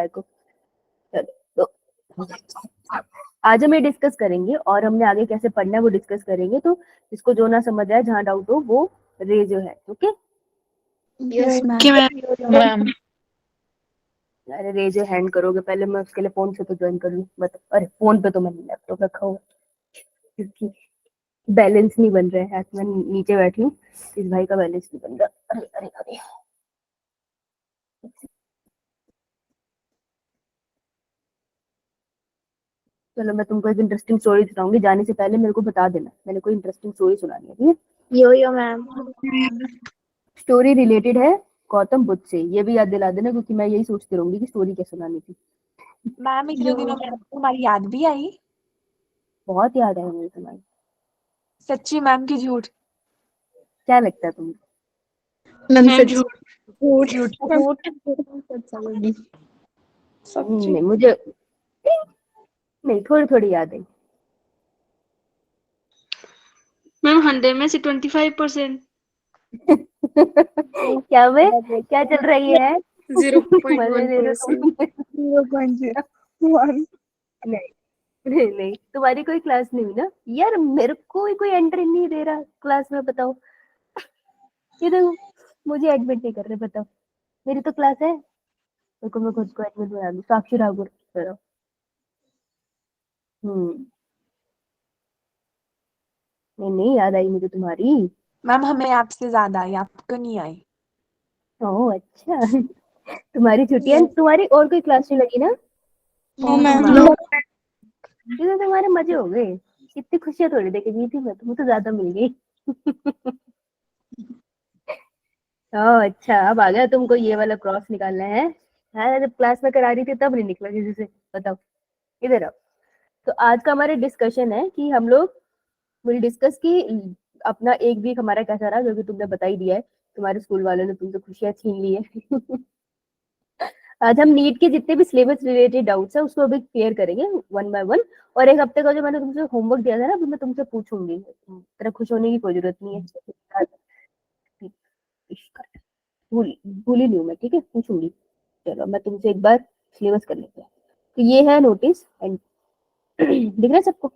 को। चलो तो आज हम ये डिस्कस करेंगे और हमने आगे कैसे पढ़ना है वो डिस्कस करेंगे। तो जिसको जो ना समझ आए, जहाँ डाउट हो, वो रेज जो है। Okay yes ma'am. अरे रेज हैंड करोगे पहले, मैं उसके लिए फोन से तो ज्वाइन कर लूँ। बताओ। अरे फोन पे तो मैंने लैपटॉप रखा हुआ क्योंकि बैलेंस नहीं बन रहा है। मैं नीचे बैठी हूँ, इस भाई का बैलेंस नहीं बन रहा। अरे अरे अरे चलो मैं तुमको एक इंटरेस्टिंग स्टोरी सुनाऊंगी। जाने से पहले मेरे को बता देना, मैंने कोई इंटरेस्टिंग स्टोरी सुनानी है। ठीक है, यो मैम। स्टोरी रिलेटेड है गौतम बुद्ध से। ये भी याद दिला देना क्योंकि मैं यही सोचती रहूंगी कि स्टोरी क्या सुनानी थी। मैम इतने दिनों में तुम्हारी याद भी आई? बहुत याद है मुझे तुम्हारी। सच्ची मैम की झूठ? क्या लगता है तुम्हें? मैम झूठ झूठ सच्ची। नहीं, मुझे नहीं, थोड़ी थोड़ी याद है। मैम 100 में से 25%। क्या में क्या चल रही है? 0.1%। नहीं नहीं नहीं, तुम्हारी कोई क्लास नहीं हुई ना यार। मेरे को कोई एंट्री नहीं दे रहा क्लास में। बताओ, ये देखो, मुझे एडमिट नहीं कर रहे। बताओ, मेरी तो क्लास है, देखो मैं खुद को एडमिट बना दूं। साक्षी ठाकुर करो। नहीं नहीं, याद आई मुझे तुम्हारी। मैम हमें आपसे ज्यादा आई, आपको नहीं आई। ओह अच्छा। तुम्हारी छुट्टियां, तुम्हारी और कोई क्लास नहीं लगी ना? ये तो तुम्हारे मजे हो गए। इतनी खुशियां थोड़ी देके गई थी मैं, तुम्हें तो ज्यादा मिल गई। ओह अच्छा, अब आ गया तुमको ये वाला क्रॉस निकालना है। हाँ, जब क्लास में करा रही थी तब नहीं निकला किसी से। बताओ, इधर आओ। तो आज का हमारा डिस्कशन है कि हम लोग विल डिस्कस कि अपना एक वीक हमारा कैसा रहा, जो कि तुमने बता ही दिया है। तुम्हारे स्कूल वालों ने तुमसे खुशियां छीन ली है। आज हम नीट के जितने भी सिलेबस रिलेटेड डाउट्स है उसको अभी क्लियर करेंगे वन बाय वन। और एक हफ्ते का जो मैंने तुमसे होमवर्क दिया था ना, अभी मैं तुमसे पूछूंगी। तेरा खुश होने की कोई जरूरत नहीं है। भूल भूल ही नहीं हूँ मैं। ठीक है, पूछूंगी। चलो मैं तुमसे एक बार सिलेबस कर लेते हैं। तो ये है नोटिस एंड दिख रहा है सबको?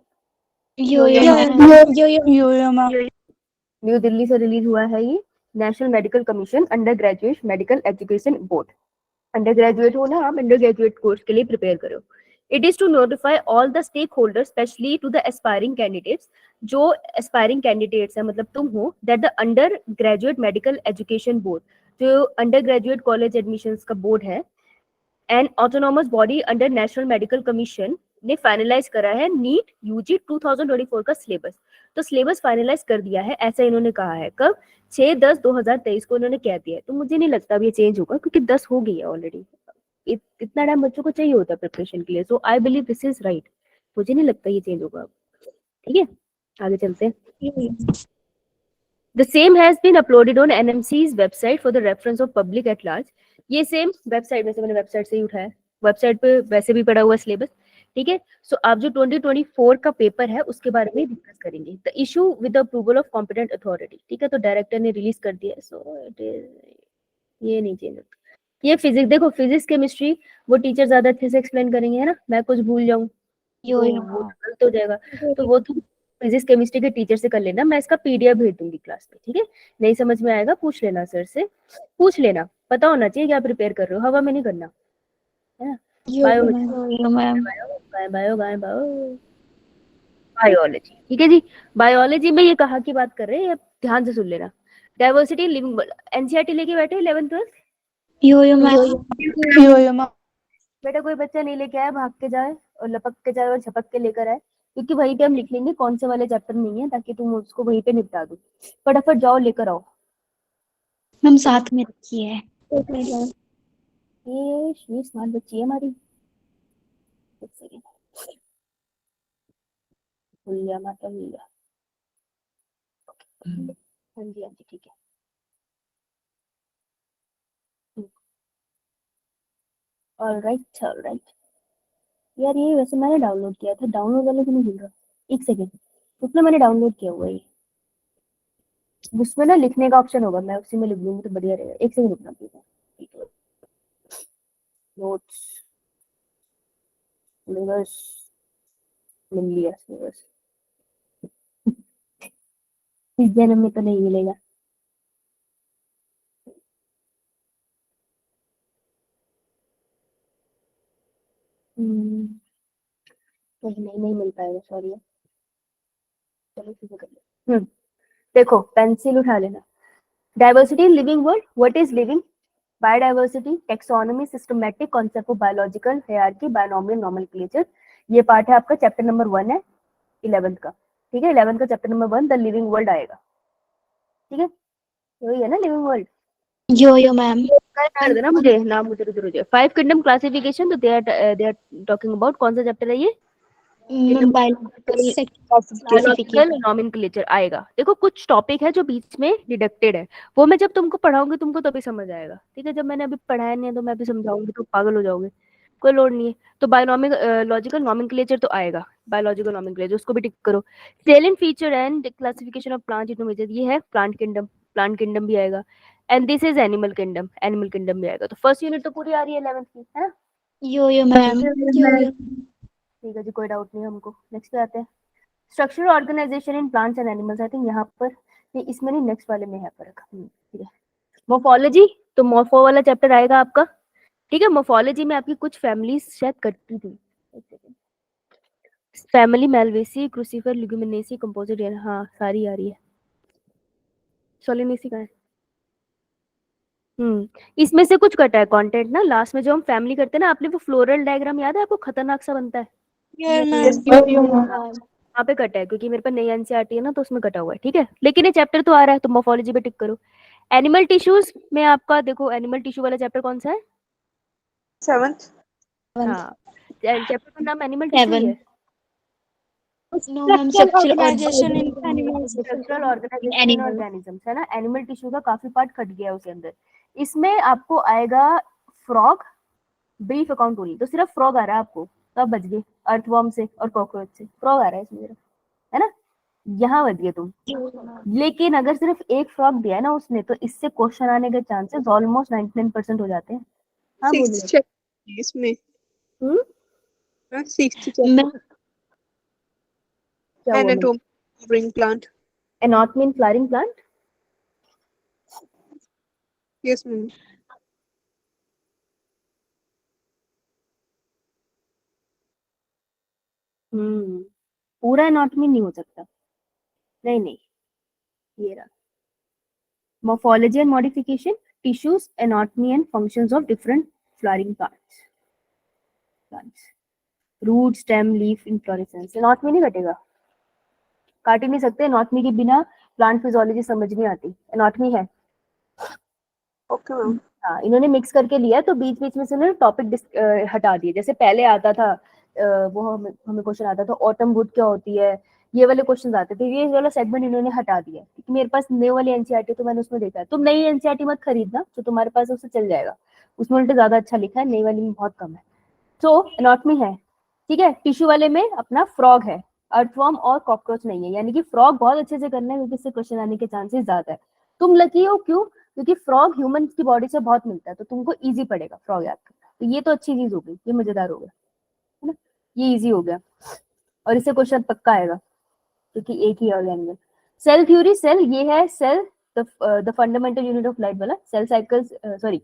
न्यू दिल्ली से रिलीज हुआ है ये। National medical commission under graduate medical education board. Under graduate हो ना आप, अंडर ग्रेजुएट कोर्स के लिए प्रिपेयर करो। It is to notify all the stakeholder specially to the aspiring candidates. जो एस्पायरिंग कैंडिडेट्स है मतलब तुम हो, that the undergraduate medical education board, जो अंडर ग्रेजुएट कॉलेज एडमिशंस का बोर्ड है, and autonomous body under national medical commission ने finalise करा है नीट यूजी 2024 का सिलेबस। तो सिलेबस फाइनलाइज कर दिया है, ऐसा इन्होंने कहा है। कब? 6/10/2023 को इन्होंने कह दिया है। तो मुझे नहीं लगता अब ये चेंज होगा क्योंकि 10 हो गई है ऑलरेडी। इतना टाइम बच्चों को चाहिए होता है प्रिपरेशन के लिए। So I believe this is right. मुझे नहीं लगता ये चेंज होगा अब। ठीक है, आगे चलते हैं। The same has been uploaded on NMC's website for the reference of public at large. ये सेम वेबसाइट में से, मैंने वेबसाइट से ही उठाया। वेबसाइट पे वैसे भी पड़ा हुआ सिलेबस। ठीक है, सो आप जो 2024 का पेपर है उसके बारे में डिस्कस करेंगे। The issue with the approval of competent authority. ठीक है, तो डायरेक्टर ने रिलीज कर दिया। सो इट इज, ये नहीं चेंज होता। ये फिजिक्स, देखो फिजिक्स केमिस्ट्री वो टीचर ज्यादा अच्छे से एक्सप्लेन करेंगे, है ना। मैं कुछ भूल जाऊं तो वो गलत हो जाएगा। तो वो तो फिजिक्स केमिस्ट्री के टीचर से कर लेना। मैं इसका पीडीएफ भेज दूंगी क्लास में। ठीक है, नहीं समझ में आएगा पूछ लेना सर से। पूछ लेना, पता होना चाहिए क्या प्रिपेयर कर रहे हो, हवा में नहीं करना है ना। बायोलॉजी, ठीक है जी। बायोलॉजी में ये कहा की बात कर रहे हैं, ध्यान से सुन लेना। डाइवर्सिटी लिविंग, एनसीईआरटी लेके बैठे 11th 12th। बेटा कोई बच्चा नहीं लेके आया, भाग के जाए और लपक के जाए और झपक के लेकर आए, क्योंकि वहीं पे हम लिख लेंगे कौन से वाले चैप्टर नहीं है, ताकि तुम उसको वहीं पे निपटा दो। फटाफट जाओ लेकर आओ। हम साथ में रखी है। ये स्मार्ट बच्ची है हमारी। एक सेकंड, भूलिया माता भूलिया। हाँ जी हाँ जी, ठीक है। Alright alright. यार ये वैसे मैंने डाउनलोड किया था, डाउनलोड वाले को नहीं मिल रहा। एक सेकंड, उसमें मैंने डाउनलोड किया हुआ है। उसमें ना लिखने का ऑप्शन होगा, मैं उसी में लिख लूंगी तो बढ़िया रहेगा। एक सेकंड रुकना प्लीज। नोट्स सिलेबस मिल लिया सिलेबस, इस जन्म में तो नहीं मिलेगा। नहीं मिल पाएगा, सॉरी। चलो ठीक है। देखो पेंसिल उठा लेना। Diversity in living world, what is living? Biodiversity, taxonomy, systematic, concept of biological hierarchy, binomial, nomenclature. ये पार्ट है आपका चैप्टर नंबर 1 है 11th का। ठीक है, 11th का chapter number 1 the living world आएगा। ठीक है, वही है ना लिविंग वर्ल्ड। यो मैम। कर देना मुझे नाम, मुझे इधर हो जाए। 5 किंगडम क्लासिफिकेशन, तो दे आर टॉकिंग अबाउट कौन सा चैप्टर है ये? बायोलॉजिकल नोमेनक्लेचर आएगा। देखो कुछ टॉपिक है जो बीच में डिडक्टेड है, वो मैं जब तुमको पढ़ाऊंगी तुमको तभी समझ आएगा। ठीक है, जब मैंने अभी पढ़ाया नहीं है तो मैं अभी समझाऊंगी तो पागल हो जाओगे, कोई लोड नहीं है। तो बायोलॉजिकल नोमेनक्लेचर तो आएगा, बायोलॉजिकल नोमेनक्लेचर उसको भी टिक करो। Salient feature and classification of plant into major, ये है प्लांट किंगडम, प्लांट किंगडम भी आएगा। And this is animal kingdom, animal kingdom भी आएगा। तो फर्स्ट यूनिट तो पूरी आ रही है 11th की, है ना? Yo ma'am. ठीक है जी, कोई डाउट नहीं हमको। नेक्स्ट पे आते हैं, structural organisation in plants and animals. I think यहाँ पर नहीं, इसमें नहीं, नेक्स्ट वाले में है फर्क। ठीक है, मोर्फोलॉजी, तो मोर्फो वाला चैप्टर आएगा आपका। ठीक है, मोर्फोलॉजी में आपकी कुछ फैमिलीज शायद कटती थी, फैमिली मेल्वेसी, क्रूसिफर, लिग्यूमिनेसी, कंपोजिट, हाँ सारी आ रही है। सोलिनेसी का है। इसमें से कुछ कटा है कंटेंट ना, लास्ट में जो हम फैमिली करते हैं ना, आपने वो फ्लोरल डायग्राम याद है आपको, खतरनाक सा बनता है, वहाँ पे कटा है क्योंकि मेरे पास नई एनसीईआरटी है ना, तो उसमें कटा हुआ है। ठीक है, लेकिन ये चैप्टर तो आ रहा है, तो मोर्फोलॉजी पे टिक करो। एनिमल टिश्यूज में आपका देखो, एनिमल टिश्यू वाला चैप्टर कौन सा है? 7th। हाँ, चैप्टर का नाम एनिमल टिश्यू ही है। No ma'am, structural organisation in structural organisation in organisms है ना, एनिमल टिश्यू का काफी पार्ट कट गया है उसके अंदर। इसमें आपको आएगा फ्रॉग, ब्रीफ अकाउंट ओनली, तो सिर्फ फ्रॉग आ रहा है आपको, तो आप बच गए अर्थवर्म से और कॉकरोच से। फ्रॉग आ रहा है इसमें सिर्फ, है ना, यहाँ बच गए तुम। लेकिन अगर सिर्फ एक फ्रॉग दिया है ना उसने, तो इससे क्वेश्चन आने के चांसेस ऑलमोस्ट 99% हो जाते हैं। हाँ बोलिए। इसमें हम्म, 6th क्या हुआ? Anatomy flowering plant. Anatomy in flowering plant, yes ma'am. पूरा एनाटॉमी नहीं हो सकता, नहीं नहीं, ये रहा morphology and modification, tissues, anatomy and functions of different flowering plants, root, stem, leaf, inflorescence. Anatomy नहीं कटेगा, काट ही नहीं सकते, एनाटॉमी के बिना प्लांट फिजियोलॉजी समझ नहीं आती। एनाटॉमी है, ओके मैम। हाँ, इन्होंने मिक्स करके लिया, तो बीच बीच में से ना टॉपिक हटा दिए। जैसे पहले आता था वो हमें क्वेश्चन आता था ऑटम वुड क्या होती है, ये वाले क्वेश्चन आते थे, ये वाला सेगमेंट इन्होंने हटा दिया क्योंकि मेरे पास नई वाली एनसीईआरटी, तो मैंने उसमें देखा है। तुम नई एनसीईआरटी मत खरीदना, जो तुम्हारे पास है उससे चल जाएगा, उसमें उल्टे ज्यादा अच्छा लिखा है, नई वाली में बहुत कम है। तो एनाटॉमी है, ठीक है। टिश्यू वाले में अपना फ्रॉग है, अर्थवर्म और कॉकरोच नहीं है, यानी कि फ्रॉग बहुत अच्छे से करना है क्योंकि इससे क्वेश्चन आने के चांसेस ज्यादा है। तुम लकी हो, क्यों? क्योंकि फ्रॉग ह्यूमन की बॉडी से बहुत मिलता है, तो तुमको इजी पड़ेगा फ्रॉग याद करना। तो ये तो अच्छी चीज हो गई, ये मजेदार हो गया, है ना, ये इजी हो गया और इससे क्वेश्चन पक्का आएगा क्योंकि एक ही ऑर्गेनिज्म। सेल थ्योरी, सेल ये है, cell the fundamental unit of life वाला, cell cycle, sorry,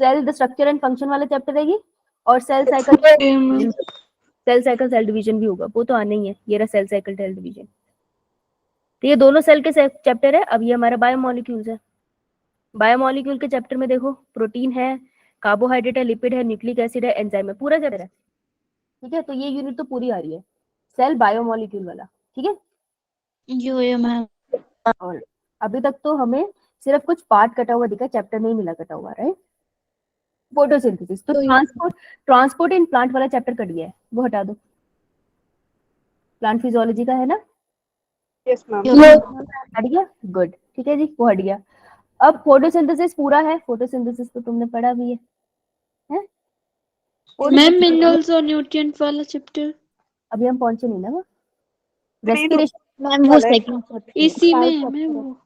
cell the structure and function वाला चैप्टर है ये, और cell cycle, cell cycle cell division भी होगा, वो तो आना ही है। ये रहा सेल साइकिल सेल डिवीजन, तो ये दोनों सेल के चैप्टर है। अब ये हमारा बायोमोलिक्यूल्स है। बायोमोलिक्यूल के चैप्टर में देखो, प्रोटीन है, कार्बोहाइड्रेट है, लिपिड है, न्यूक्लिक एसिड है, एंजाइम है, पूरा चैप्टर है। ठीक है, तो ये यूनिट तो पूरी आ रही है, सेल बायोमोलिक्यूल वाला। ठीक है, यो मैम। और अभी तक तो हमें सिर्फ कुछ पार्ट कटा हुआ दिखा, चैप्टर नहीं मिला कटा हुआ, राइट। फोटोसिंथेसिस, तो ट्रांसपोर्ट इन प्लांट वाला चैप्टर कट गया है, वो हटा दो। प्लांट फिजियोलॉजी का है ना, यस मैम। हट गया, गुड, ठीक है जी, वो हट गया। अब फोटोसिंथेसिस पूरा है, फोटोसिंथेसिस तो तुमने पढ़ा भी है? मैम मिनरल्स और न्यूट्रिएंट वाला चैप्टर अभी हम पहुंचे नहीं ना वो। रेस्पिरेशन मैम वो सेकंड इसी में है मैम वो।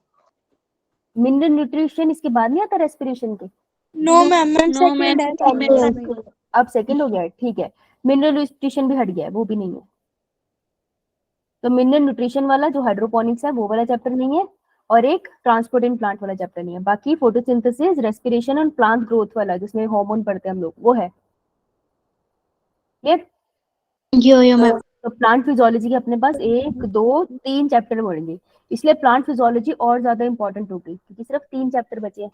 मिनरल न्यूट्रिशन इसके बाद नहीं आता रेस्पिरेशन के? नो मैम, नो मैम अब सेकंड हो गया है, ठीक है। मिनरल न्यूट्रिशन भी हट गया है, वो भी नहीं है। तो मिनरल न्यूट्रिशन वाला जो हाइड्रोपोनिक्स है वो वाला चैप्टर नहीं है, और एक ट्रांसपोर्ट इन प्लांट वाला चैप्टर नहीं है। बाकी फोटोसिंथेसिस, रेस्पिरेशन और प्लांट ग्रोथ वाला जिसमें हार्मोन पढ़ते हैं हम लोग, वो है। क्लियर? यो मैम। तो प्लांट फिजियोलॉजी के अपने पास 1 2 3 चैप्टर पढ़ेंगे, इसलिए प्लांट फिजियोलॉजी और ज्यादा इंपॉर्टेंट हो गई क्योंकि सिर्फ 3 चैप्टर बचे हैं,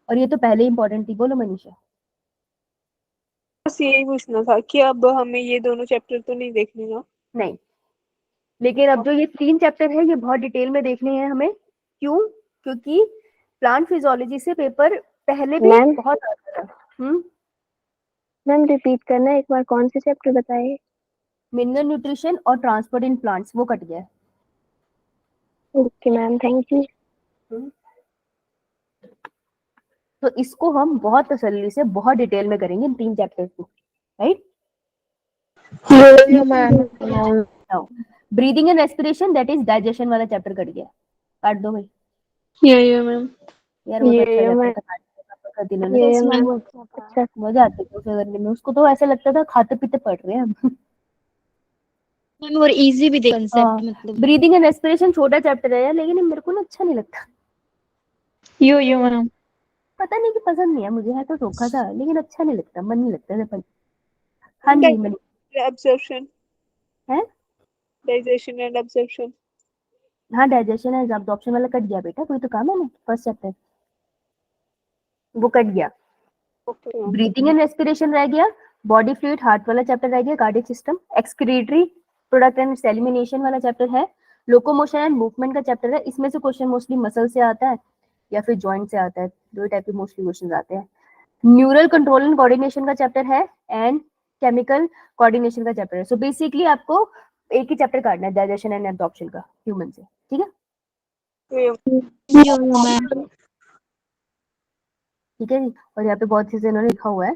और ये तो पहले ही इंपॉर्टेंट थी। बोलो मनीषा। बस यही पूछना था कि अब हमें ये दोनों चैप्टर तो नहीं देखने ना। नहीं, लेकिन अब जो ये 3 चैप्टर है ये बहुत डिटेल में देखने हैं हमें। क्यों? क्योंकि प्लांट फिजियोलॉजी से पेपर पहले भी मैम? बहुत आता था। मैम रिपीट करना एक बार, कौन से चैप्टर बताए? मिनरल न्यूट्रिशन और ट्रांसपोर्ट इन प्लांट्स, वो कट गया है। Okay ma'am, thank you. तो इसको हम बहुत तसल्ली से बहुत डिटेल में करेंगे इन 3 चैप्टर्स को, right? Yo ma'am. Breathing and respiration, that is digestion वाला चैप्टर कट गया, काट दो भाई। यो मैम। यार वो तो अच्छा ये मैं- चैप्टर था, कर दिया ना। ये Yes, मैम ma'am. अच्छा। मजा आती थी उसे करने में, उसको तो ऐसा लगता था खाते पीते पढ़ रहे हैं हम। मैम और इजी भी कंसेप्ट मतलब। ब्रीदिंग एंड रेस्पिरेशन छोटा चैप्टर है यार, लेकिन ये मेरे को ना अच्छा नहीं लगता। यो मैम। पता नहीं कि पसंद नहीं है मुझे, है तो धोखा था, लेकिन अच्छा नहीं लगता, मन नहीं लगता इसे हाँ जी मन एब्जॉर्प्शन, है। Digestion and absorption. हाँ डाइजेशन है, एब्जॉर्प्शन वाला कट गया बेटा, कोई तो काम है ना फर्स्ट चैप्टर, वो कट गया। Okay ma'am. Breathing and respiration रह गया, बॉडी फ्लूइड हार्ट वाला चैप्टर रह गया, cardiac system, excretory product and elimination वाला चैप्टर है, लोकोमोशन एंड मूवमेंट का चैप्टर है। इसमें से क्वेश्चन मोस्टली मसल से आता है या फिर जॉइंट से आता है, दो टाइप के मोस्टली क्वेश्चन आते हैं। न्यूरल कंट्रोल एंड कोऑर्डिनेशन का चैप्टर है, एंड केमिकल कोऑर्डिनेशन का चैप्टर है। सो बेसिकली आपको एक ही चैप्टर काटना है डाइजेशन एंड एब्जॉर्प्शन का ह्यूमन से, ठीक है? Yo ma'am. ठीक है जी। और यहाँ पे बहुत चीजें इन्होंने लिखा हुआ है,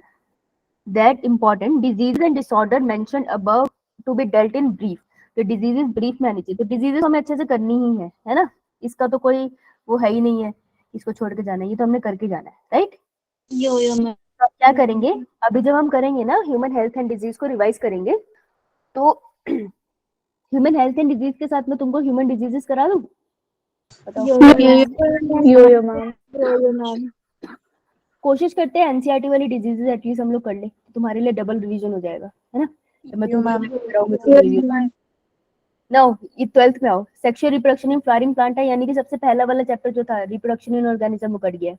that important disease and disorder mentioned above to be dealt in brief. तो डिजीजेस ब्रीफ में आनी चाहिए, तो डिजीजेस हमें अच्छे से करनी ही है ना, इसका तो कोई वो है ही नहीं है, इसको छोड़ के जाना है, ये तो हमने करके जाना है, राइट? यो मैम। तो अब क्या करेंगे, अभी जब हम करेंगे ना ह्यूमन हेल्थ एंड डिजीज को रिवाइज करेंगे, तो ह्यूमन हेल्थ एंड डिजीज के साथ में तुमको ह्यूमन डिजीजेस करा दूं? बताओ। यो मैम। यो मैम। कोशिश करते हैं एनसीईआरटी वाली डिजीजेस एटलीस्ट हम लोग कर ले, तो तुम्हारे लिए डबल रिवीजन हो जाएगा, है ना? तो मैं तुमको नाउ ये 12th में आओ, sexual reproduction in flowering plant है, यानी कि सबसे पहला वाला चैप्टर जो था रिप्रोडक्शन इन ऑर्गेनिज्म, वो कट गया है।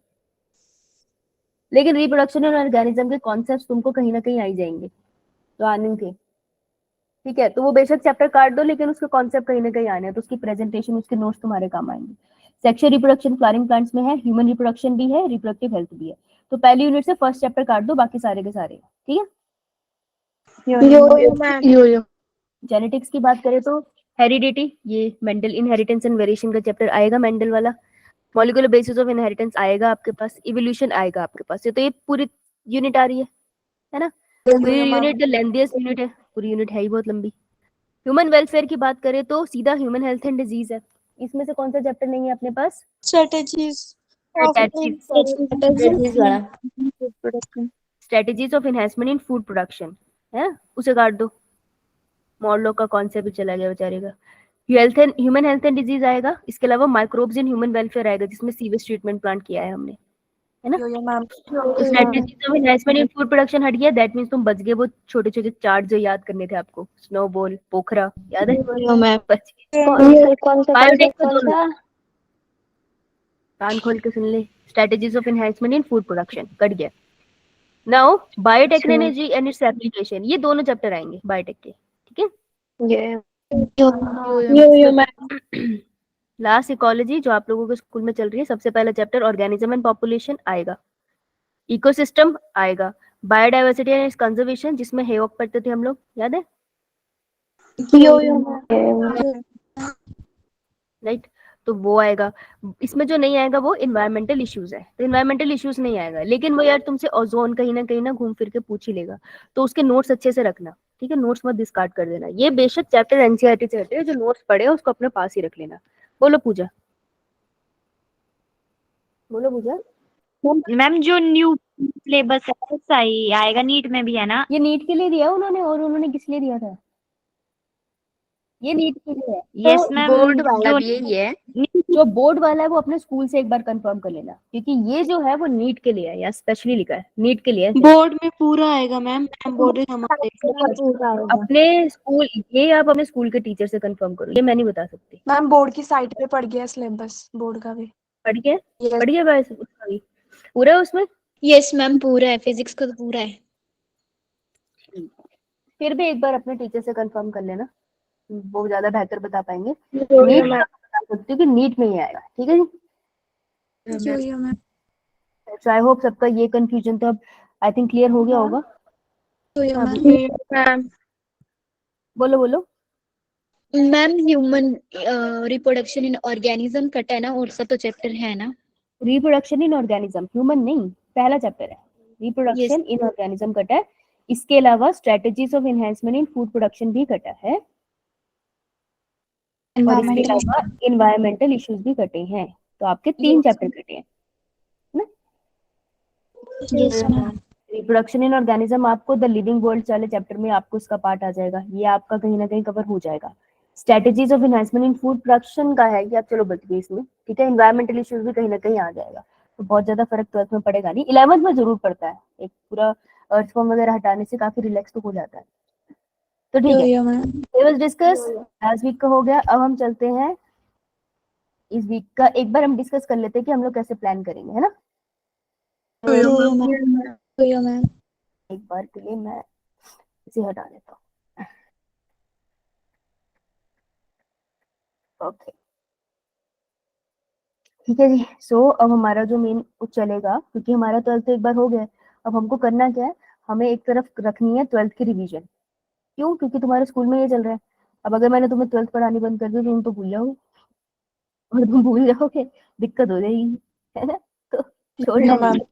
लेकिन रिप्रोडक्शन इन ऑर्गेनिज्म के कॉन्सेप्ट्स तुमको कहीं ना कहीं आई जाएंगे, तो आने थे, ठीक है? तो वो बेशक चैप्टर काट दो, लेकिन उसके कॉन्सेप्ट कहीं ना कहीं आने हैं, तो उसकी प्रेजेंटेशन, उसके नोट्स तुम्हारे काम आएंगे। सेक्सुअल रिप्रोडक्शन फ्लावरिंग प्लांट्स में है, ह्यूमन रिप्रोडक्शन भी है, रिप्रोडक्टिव हेल्थ भी है। तो पहली यूनिट से फर्स्ट चैप्टर काट दो, बाकी सारे के सारे, ठीक है? यो। जेनेटिक्स की बात करें तो हेरिडिटी, ये मेंडल इनहेरिटेंस एंड वेरिएशन का चैप्टर आएगा, मेंडल वाला। मॉलिक्यूलर बेसिस ऑफ इनहेरिटेंस आएगा आपके पास, इवोल्यूशन आएगा आपके पास, ये तो ये पूरी यूनिट आ रही है ना? पूरी यूनिट जो लेंथीएस्ट यूनिट है, पूरी यूनिट है ही बहुत लंबी। ह्यूमन वेलफेयर की बात करें तो सीधा ह्यूमन हेल्थ एंड डिजीज है। इसमें से कौन सा चैप्टर नहीं है अपने पास? Strategies strategies of enhancement in food production है, उसे काट दो, मॉडलो का कॉन्सेप्ट भी चला गया बेचारे का। Health and human health and disease आएगा, इसके अलावा माइक्रोब्स इन ह्यूमन वेलफेयर आएगा, जिसमें सीवेज ट्रीटमेंट प्लांट किया है हमने, है ना? तो strategies of enhancement in food production हट गया, दैट मींस तुम बच गए वो छोटे छोटे चार्ट जो याद करने थे आपको, स्नोबॉल, पोखरा, याद है? Yo ma'am. बच गए। कौन सा बायोटेक में कौन दोनों, सा? कान खोल के सुन ले, strategies of enhancement in food production cut गया। Now biotechnology and its application, ये दोनों चैप्टर आएंगे बायोटेक के, ठीक है? ये यो मैम। लास्ट इकोलॉजी जो आप लोगों के स्कूल में चल रही है, सबसे पहला चैप्टर ऑर्गेनिज्म एंड पॉपुलेशन आएगा, इकोसिस्टम आएगा, बायोडायवर्सिटी एंड कंजर्वेशन जिसमें हेवॉक पढ़ते थे हम लोग, याद है? राइट, तो वो आएगा। इसमें जो नहीं आएगा वो इन्वायरमेंटल इश्यूज है, तो इन्वायरमेंटल इश्यूज नहीं आएगा, लेकिन वो यार तुमसे ओजोन कहीं ना घूम फिर के पूछ ही लेगा, तो उसके नोट्स अच्छे से रखना, ठीक है? नोट्स मत डिस्कार्ड कर देना, ये बेशक चैप्टर एनसीईआरटी से हटे, जो नोट्स पढ़े उसको अपने पास ही रख लेना। बोलो पूजा, बोलो पूजा। मैम जो सिलेबस है सही आएगा, नीट में भी है ना। ये नीट के लिए दिया उन्होंने, और उन्होंने किस लिए दिया था? ये नीट के लिए है। Yes ma'am. बोर्ड वाला जो भी यही है। जो बोर्ड वाला है वो अपने स्कूल से एक बार कंफर्म कर लेना, क्योंकि ये जो है वो नीट के लिए है, या स्पेशली लिखा है नीट के लिए है। बोर्ड में पूरा आएगा मैम, मैम बोर्ड हमारे। पूरा आएगा। अपने स्कूल, ये आप अपने स्कूल के टीचर से कंफर्म करो, ये मैं नहीं बता सकती। मैम बोर्ड की साइट पे पड़ गया सिलेबस बोर्ड का भी। पढ़ गया? Yes. पढ़ गया बस उसका भी पूरा है उसमें? यस मैम पूरा है, फिजिक्स का तो पूरा है। फिर भी एक बार अपने टीचर से कंफर्म कर लेना, वो ज्यादा बेहतर बता पाएंगे। नीट का बता सकती हूँ कि नीट में ही आएगा, ठीक है जी। मैम। सो आई होप सबका ये कंफ्यूजन तो अब आई थिंक क्लियर हो गया होगा। मैम बोलो बोलो। Ma'am human reproduction in organism कटा है ना, और सब तो चैप्टर है ना। रिप्रोडक्शन इन ऑर्गेनिज्म, ह्यूमन नहीं, पहला चैप्टर है रिप्रोडक्शन इन ऑर्गेनिज्म कटा है। इसके अलावा strategies of enhancement in food production भी कटा है, और इसके अलावा इन्वायरमेंटल इश्यूज भी कटे हैं। तो आपके 3 चैप्टर कटे हैं ना। Yes ma'am. Reproduction in organism आपको द लिविंग वर्ल्ड वाले चैप्टर में आपको इसका पार्ट आ जाएगा, ये आपका कहीं ना कहीं कवर हो जाएगा। Strategies of enhancement in food production का है कि आप चलो बच गए इसमें, ठीक है। इन्वायरमेंटल इश्यूज भी कहीं ना कहीं आ जाएगा, तो बहुत ज्यादा फर्क 12th में पड़ेगा नहीं, 11th में जरूर पड़ता है। एक पूरा अर्थ फॉर्म वगैरह हटाने से काफी रिलैक्स तो हो जाता है। तो ठीक है, सिलेबस डिस्कस लास्ट वीक का हो गया। अब हम चलते हैं इस वीक का, एक बार हम डिस्कस कर लेते हैं कि हम लोग कैसे प्लान करेंगे, है ना। एक बार के लिए मैं इसे हटा देता हूँ, ओके ठीक है जी। सो अब हमारा जो मेन चलेगा, क्योंकि हमारा 12th तो एक बार हो गया, अब हमको करना क्या है, हमें एक तरफ रखनी है 12th की रिवीजन। क्यों? क्योंकि तुम्हारे स्कूल में ये चल रहा है। अब अगर मैंने तुम्हें 12th पढ़ानी बंद कर दी तो तुम तो भूल जाओगे, और तुम भूल जाओगे दिक्कत हो जाएगी, है ना। तो छोड़ना नहीं है।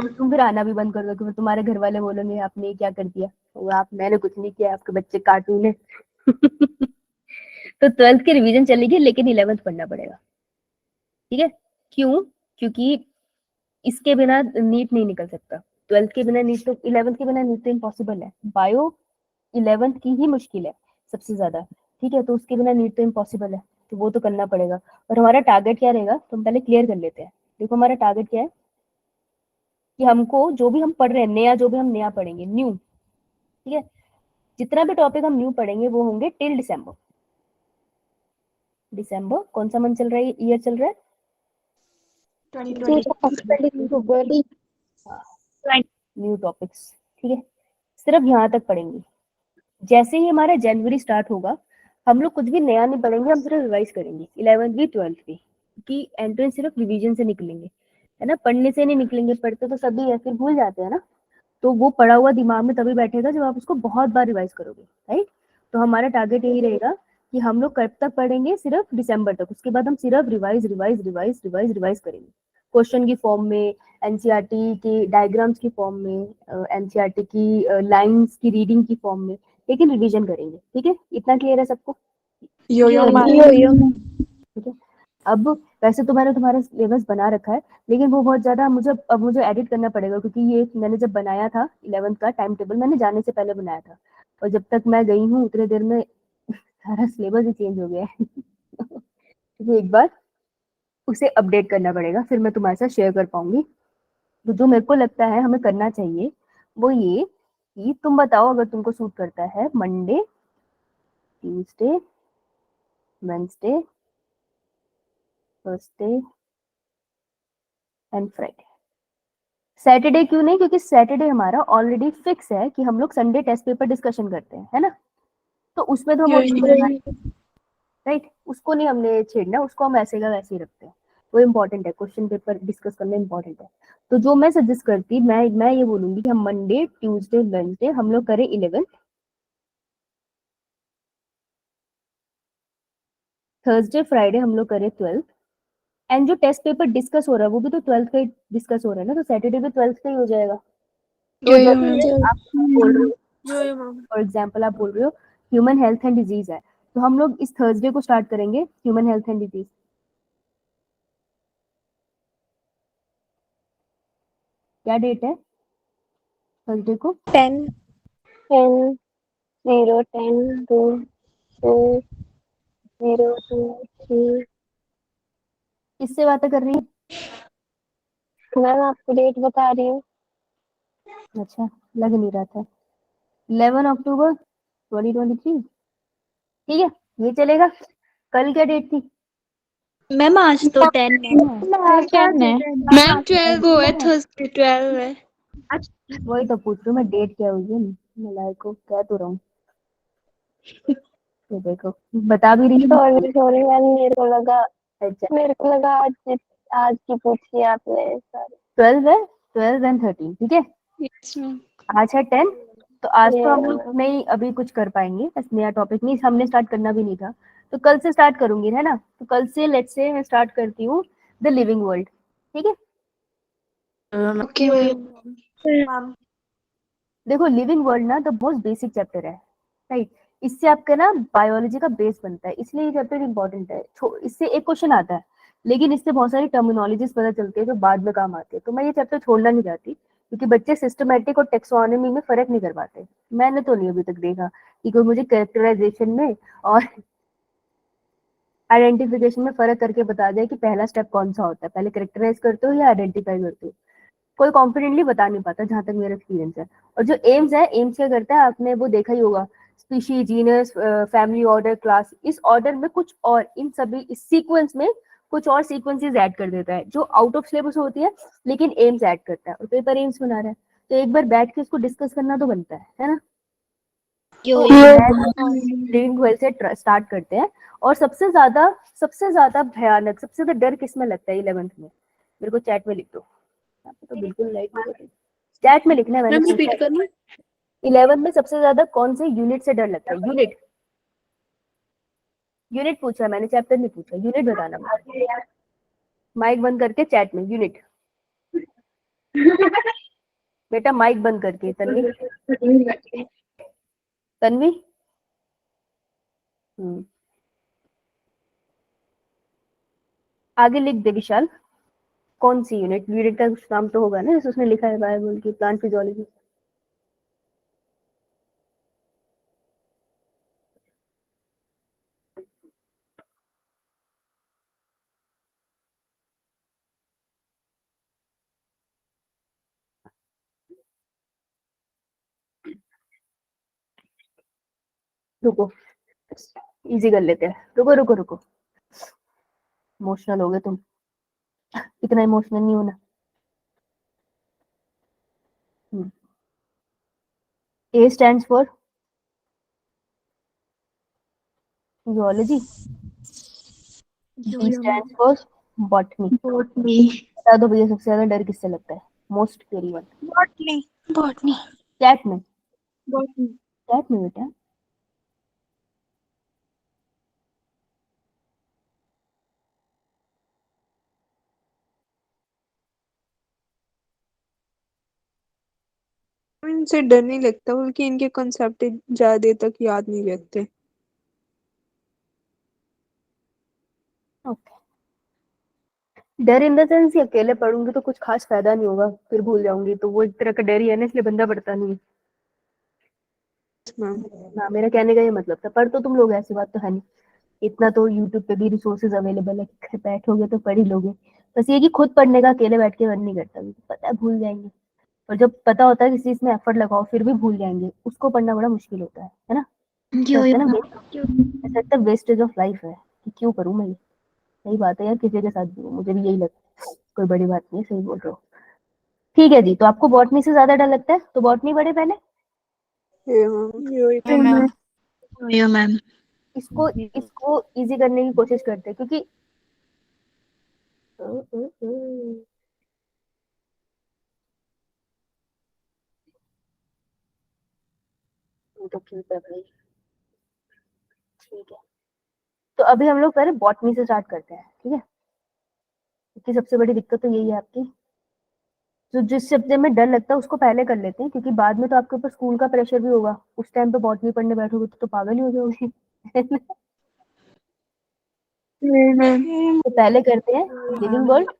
तुम फिर आना भी बंद कर दो, फिर तुम्हारे घर वाले बोलेंगे आपने ये क्या कर दिया। वो आप, मैंने कुछ नहीं किया, आपके बच्चे कार्टून है। तो 12th की रिवीजन चलेगी, लेकिन 11th पढ़ना पड़ेगा, ठीक है। क्यों? क्योंकि इसके बिना नीट नहीं निकल सकता। 12th के बिना नीट तो, 11th के बिना नीट तो इम्पॉसिबल है। बायो 11th की ही मुश्किल है सबसे ज्यादा, ठीक है। तो उसके बिना नीट तो इम्पॉसिबल है, तो वो तो करना पड़ेगा। और हमारा टारगेट क्या रहेगा, तो हम पहले क्लियर कर लेते हैं। देखो हमारा टारगेट क्या है कि हमको जो भी हम पढ़ रहे हैं नया, जो भी हम नया पढ़ेंगे न्यू, ठीक है, जितना भी टॉपिक हम न्यू पढ़ेंगे वो होंगे टिल दिसंबर। दिसंबर कौन सा मंथ चल रहा है, ईयर चल रहा है? न्यू टॉपिक्स, ठीक है, सिर्फ यहाँ तक पढ़ेंगे। जैसे ही हमारा जनवरी स्टार्ट होगा, हम लोग कुछ भी नया नहीं पढ़ेंगे, हम सिर्फ रिवाइज करेंगे 11th भी 12th भी, क्योंकि एंट्रेंस सिर्फ रिवीजन से निकलेंगे, है ना। पढ़ने से नहीं निकलेंगे, पढ़ते तो सभी है फिर भूल जाते हैं ना। तो वो पढ़ा हुआ दिमाग में तभी बैठेगा जब आप उसको बहुत बार रिवाइज करोगे, राइट। तो हमारा टारगेट यही रहेगा कि हम लोग कब तक पढ़ेंगे, सिर्फ दिसंबर तक। उसके बाद हम सिर्फ revise revise revise revise revise करेंगे, क्वेश्चन की फॉर्म में, एनसीईआरटी की डायग्राम्स की फॉर्म में, एनसीईआरटी की लाइंस की रीडिंग की फॉर्म में, लेकिन रिवीजन करेंगे, ठीक है। इतना क्लियर है सबको? ठीक है। अब वैसे तो मैंने तुम्हारा सिलेबस बना रखा है, लेकिन वो बहुत ज्यादा मुझे एडिट करना पड़ेगा, क्योंकि ये मैंने जब बनाया था 11th का टाइम टेबल, मैंने जाने से पहले बनाया था, और जब तक मैं गई हूँ उतने देर में सारा सिलेबस ही चेंज हो गया है। तो एक बार उसे अपडेट करना पड़ेगा, फिर मैं तुम्हारे साथ शेयर कर पाऊंगी। तो जो मेरे को लगता है हमें करना चाहिए वो ये कि तुम बताओ अगर तुमको सूट करता है Monday, Tuesday, Wednesday, Thursday and Friday. Saturday क्यों नहीं? क्योंकि सैटरडे हमारा ऑलरेडी फिक्स है कि हम लोग संडे टेस्ट पेपर डिस्कशन करते हैं, है ना। तो उसमें तो हम राइट, उसको नहीं हमने छेड़ना, उसको हम ऐसे का वैसे ही रखते हैं। वो इम्पोर्टेंट है, क्वेश्चन पेपर डिस्कस करना इम्पोर्टेंट है। तो जो मैं सजेस्ट करती, मैं ये बोलूंगी कि हम मंडे, ट्यूसडे, वेडनेसडे हम लोग करें 11th, थर्सडे, फ्राइडे हम लोग करें 12th, एंड जो टेस्ट पेपर डिस्कस हो रहा है वो भी तो 12th का ही डिस्कस हो रहा है ना, तो सैटरडे भी 12th का ही हो जाएगा। तो जैसे आप बोल रहे हो, फॉर एग्जाम्पल आप बोल रहे हो ह्यूमन हेल्थ एंड डिजीज है, तो हम लोग इस थर्सडे को स्टार्ट करेंगे ह्यूमन हेल्थ एंड डिजीज। क्या डेट है थर्सडे को? 10 10 0 10 2 2 0 2 3। किससे बातें कर रही मैम आपको डेट बता रही हूँ। है? अच्छा, लग नहीं रहा था। 11 अक्टूबर 2023। ठीक है, ये चलेगा। कल क्या डेट थी? मैम आज तो 10 है। मैम 12 वो है, थर्सडे 12 है। वही तो पूछ रही हूँ मैं, डेट क्या हुई है। मैं को कह तो रहा हूँ। ये देखो, बता भी रही हूँ। सॉरी सॉरी मैम, अच्छा, मेरे को लगा आज की पूछी आपने, सॉरी। 12 है, 12 एंड 13। ठीक है, यस मैम। आज है 10। तो आज तो हम ये लोग नहीं अभी कुछ कर पाएंगे, बस नया टॉपिक नहीं, हमने स्टार्ट करना भी नहीं था। तो कल से स्टार्ट करूंगी, है ना? तो कल से लेट्स से मैं स्टार्ट करती हूँ द लिविंग वर्ल्ड। ठीक है, ओके मैम। मैम देखो लिविंग वर्ल्ड ना द मोस्ट बेसिक चैप्टर है, राइट? इससे आपका ना बायोलॉजी का बेस बनता है, इसलिए ये चैप्टर इंपॉर्टेंट है। इससे एक क्वेश्चन आता है, लेकिन इससे बहुत सारी टर्मिनोलॉजीज पता चलती है जो बाद में काम आती है। तो मैं ये चैप्टर छोड़ना नहीं चाहती, क्योंकि बच्चे सिस्टमैटिक और टेक्सोनॉमी में फर्क नहीं कर पाते। मैंने तो नहीं अभी तक देखा कि कोई मुझे कैरेक्टराइजेशन में और आइडेंटिफिकेशन में फर्क करके बता जाए कि पहला स्टेप कौन सा होता है, पहले कैरेक्टराइज करते हो या आइडेंटिफाई करते हो। कोई कॉन्फिडेंटली बता नहीं पाता, जहां तक मेरा एक्सपीरियंस है। और जो एम्स है, एम्स क्या करता है, आपने वो देखा ही होगा, species, genus, family, order, class, इस ऑर्डर में कुछ और इन सभी इस सीक्वेंस में कुछ और सीक्वेंसेस ऐड कर देता है जो आउट ऑफ सिलेबस होती है, लेकिन एम्स ऐड करता है और पेपर एम्स बना रहा है। तो एक बार बैठ के उसको डिस्कस करना तो बनता है ना? यो तो यो लिविंग वर्ल्ड से स्टार्ट करते हैं। और सबसे ज्यादा भयानक, सबसे ज्यादा डर किसमें लगता है 11th में? मेरे को चैट में लिख दो। यहाँ पे तो बिल्कुल लाइट नहीं होती। चैट में लिखना है, मैंने मैम पूछा रिपीट है। करना। 11 में सबसे ज्यादा कौन से यूनिट से डर लगता है? यूनिट, यूनिट पूछा है मैंने, चैप्टर नहीं पूछा। यूनिट बताना मुझे, माइक बंद करके चैट में यूनिट। बेटा माइक बंद करके। तन्वी, तन्वी। आगे लिख दे विशाल, कौन सी यूनिट? यूनिट का कुछ नाम तो होगा ना, जैसे उसने लिखा है बायोलॉजी की, प्लांट फिजियोलॉजी। रुको, इजी कर लेते हैं। रुको रुको रुको, इमोशनल हो गए तुम, इतना इमोशनल नहीं होना। A stands for zoology, B stands for botany. Botany. बता दो भैया, सबसे ज्यादा डर किससे लगता है? Most scary one. Botany botany. Chat में, बॉटनी। चैट में बेटा। इनसे डर नहीं लगता, बल्कि इनके कॉन्सेप्ट ज्यादा देर तक याद नहीं रहते। ओके, डर इन द सेंस कि अकेले पढ़ूंगी तो कुछ खास फायदा नहीं होगा, फिर भूल जाऊंगी, तो वो एक तरह का डर ही है ना, इसलिए बंदा पढ़ता नहीं है। मैम हाँ, मेरा कहने का ये मतलब था। पढ़ तो तुम लोग, ऐसी बात तो है नहीं, इतना तो यूट्यूब पे भी रिसोर्सेज अवेलेबल है कि घर बैठोगे तो पढ़ ही लोगे। बस ये कि खुद पढ़ने का अकेले बैठ के मन नहीं करता, क्योंकि पता है भूल जाएंगे। और जब पता होता है किसी चीज में एफर्ट लगाओ फिर भी भूल जाएंगे, उसको पढ़ना बड़ा मुश्किल होता है ना? ऐसा यो लगता है यो। ना, ऐसा लगता है वेस्टेज ऑफ लाइफ है कि क्यों करूं मैं ये। सही बात है यार, किसी के साथ भी हो, मुझे भी यही लगता है। कोई बड़ी बात नहीं है, सही बोल रहे हो। ठीक है जी, तो आपको बॉटनी से ज्यादा डर लगता है, तो बॉटनी पढ़े पहले। मैम यो मैम। इसको इसको इजी करने की कोशिश करते हैं, क्योंकि तो ठीक है भाई, ठीक है। तो अभी हम लोग पहले बॉटनी से स्टार्ट करते हैं, ठीक है? क्योंकि सबसे बड़ी दिक्कत तो यही है आपकी, जो जिस सब्जेक्ट में डर लगता है उसको पहले कर लेते हैं, क्योंकि बाद में तो आपके ऊपर स्कूल का प्रेशर भी होगा। उस टाइम पे बॉटनी पढ़ने बैठोगे तो पागल ही हो जाओगे। तो पहले करते हैं लिविंग वर्ल्ड,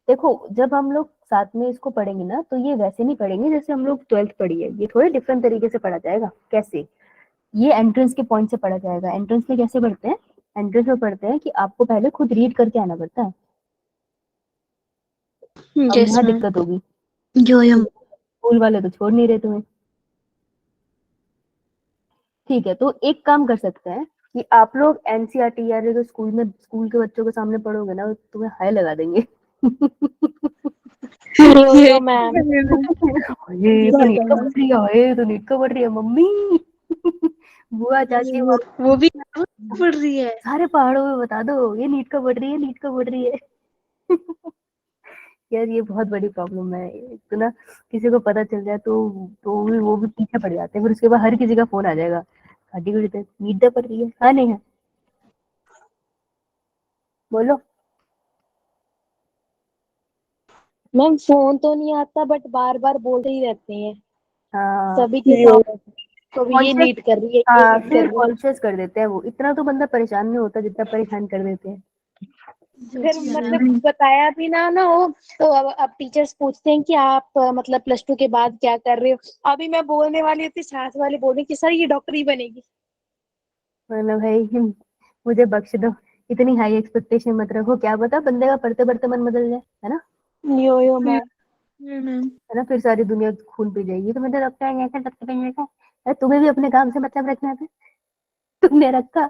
देखो जब हम लोग साथ में इसको पढ़ेंगे ना तो ये वैसे नहीं पढ़ेंगे जैसे हम लोग 12th पढ़ी है, ये थोड़े डिफरेंट तरीके से पढ़ा जाएगा। कैसे? ये एंट्रेंस के पॉइंट से पढ़ा जाएगा। एंट्रेंस में कैसे पढ़ते हैं? एंट्रेंस में पढ़ते हैं कि आपको पहले खुद रीड करके आना पड़ता है। अब Yes, यहाँ ma'am. दिक्कत होगी, यो यो स्कूल वाले तो छोड़ नहीं रहे तुम्हें। ठीक है, तो एक काम कर सकते हैं कि आप लोग एनसीईआरटी या जो स्कूल में स्कूल के बच्चों के सामने पढ़ोगे ना, तुम्हें हाई लगा देंगे। Yo, ma'am. ये तो नीट का पढ़ रही है, ये तो नीट का पढ़ रही है मम्मी। बुआ चाची वो भी पढ़ रही है। सारे पहाड़ों में बता दो ये नीट का पढ़ रही है, नीट का पढ़ रही है। यार ये बहुत बड़ी प्रॉब्लम है। तो ना किसी को पता चल जाए तो वो भी पीछे पड़ जाते हैं, फिर उसके बाद हर किसी का फोन आ जाएगा, खाटी गुड़ी पे नीट का पढ़ रही है। हाँ नहीं है? बोलो। मैम फोन तो नहीं आता बट बार बार बोलते ही रहते हैं हाँ सभी के साथ। तो ये Conscious- नीट कर रही है, ये हाँ नीट कर फिर रही है। कॉन्शियस कर देते हैं वो। इतना तो बंदा परेशान नहीं होता जितना परेशान कर देते हैं। फिर मतलब बताया भी ना हो तो अब टीचर्स पूछते हैं कि आप मतलब प्लस टू के बाद क्या कर रहे हो। अभी मैं बोलने वाली थी, साथ वाले बोल रही कि सर ये डॉक्टर ही बनेगी। मतलब भाई मुझे बख्श दो, इतनी हाई एक्सपेक्टेशन मत रखो। क्या पता बंदे का पढ़ते पढ़ते मन बदल जाए, है ना? Yo ma'am. है ना? फिर सारी दुनिया खून पी जाएगी तो मुझे लगता है ऐसा डॉक्टर बनने का। अरे तुम्हें भी अपने काम से मतलब रखना था, तुमने रखा।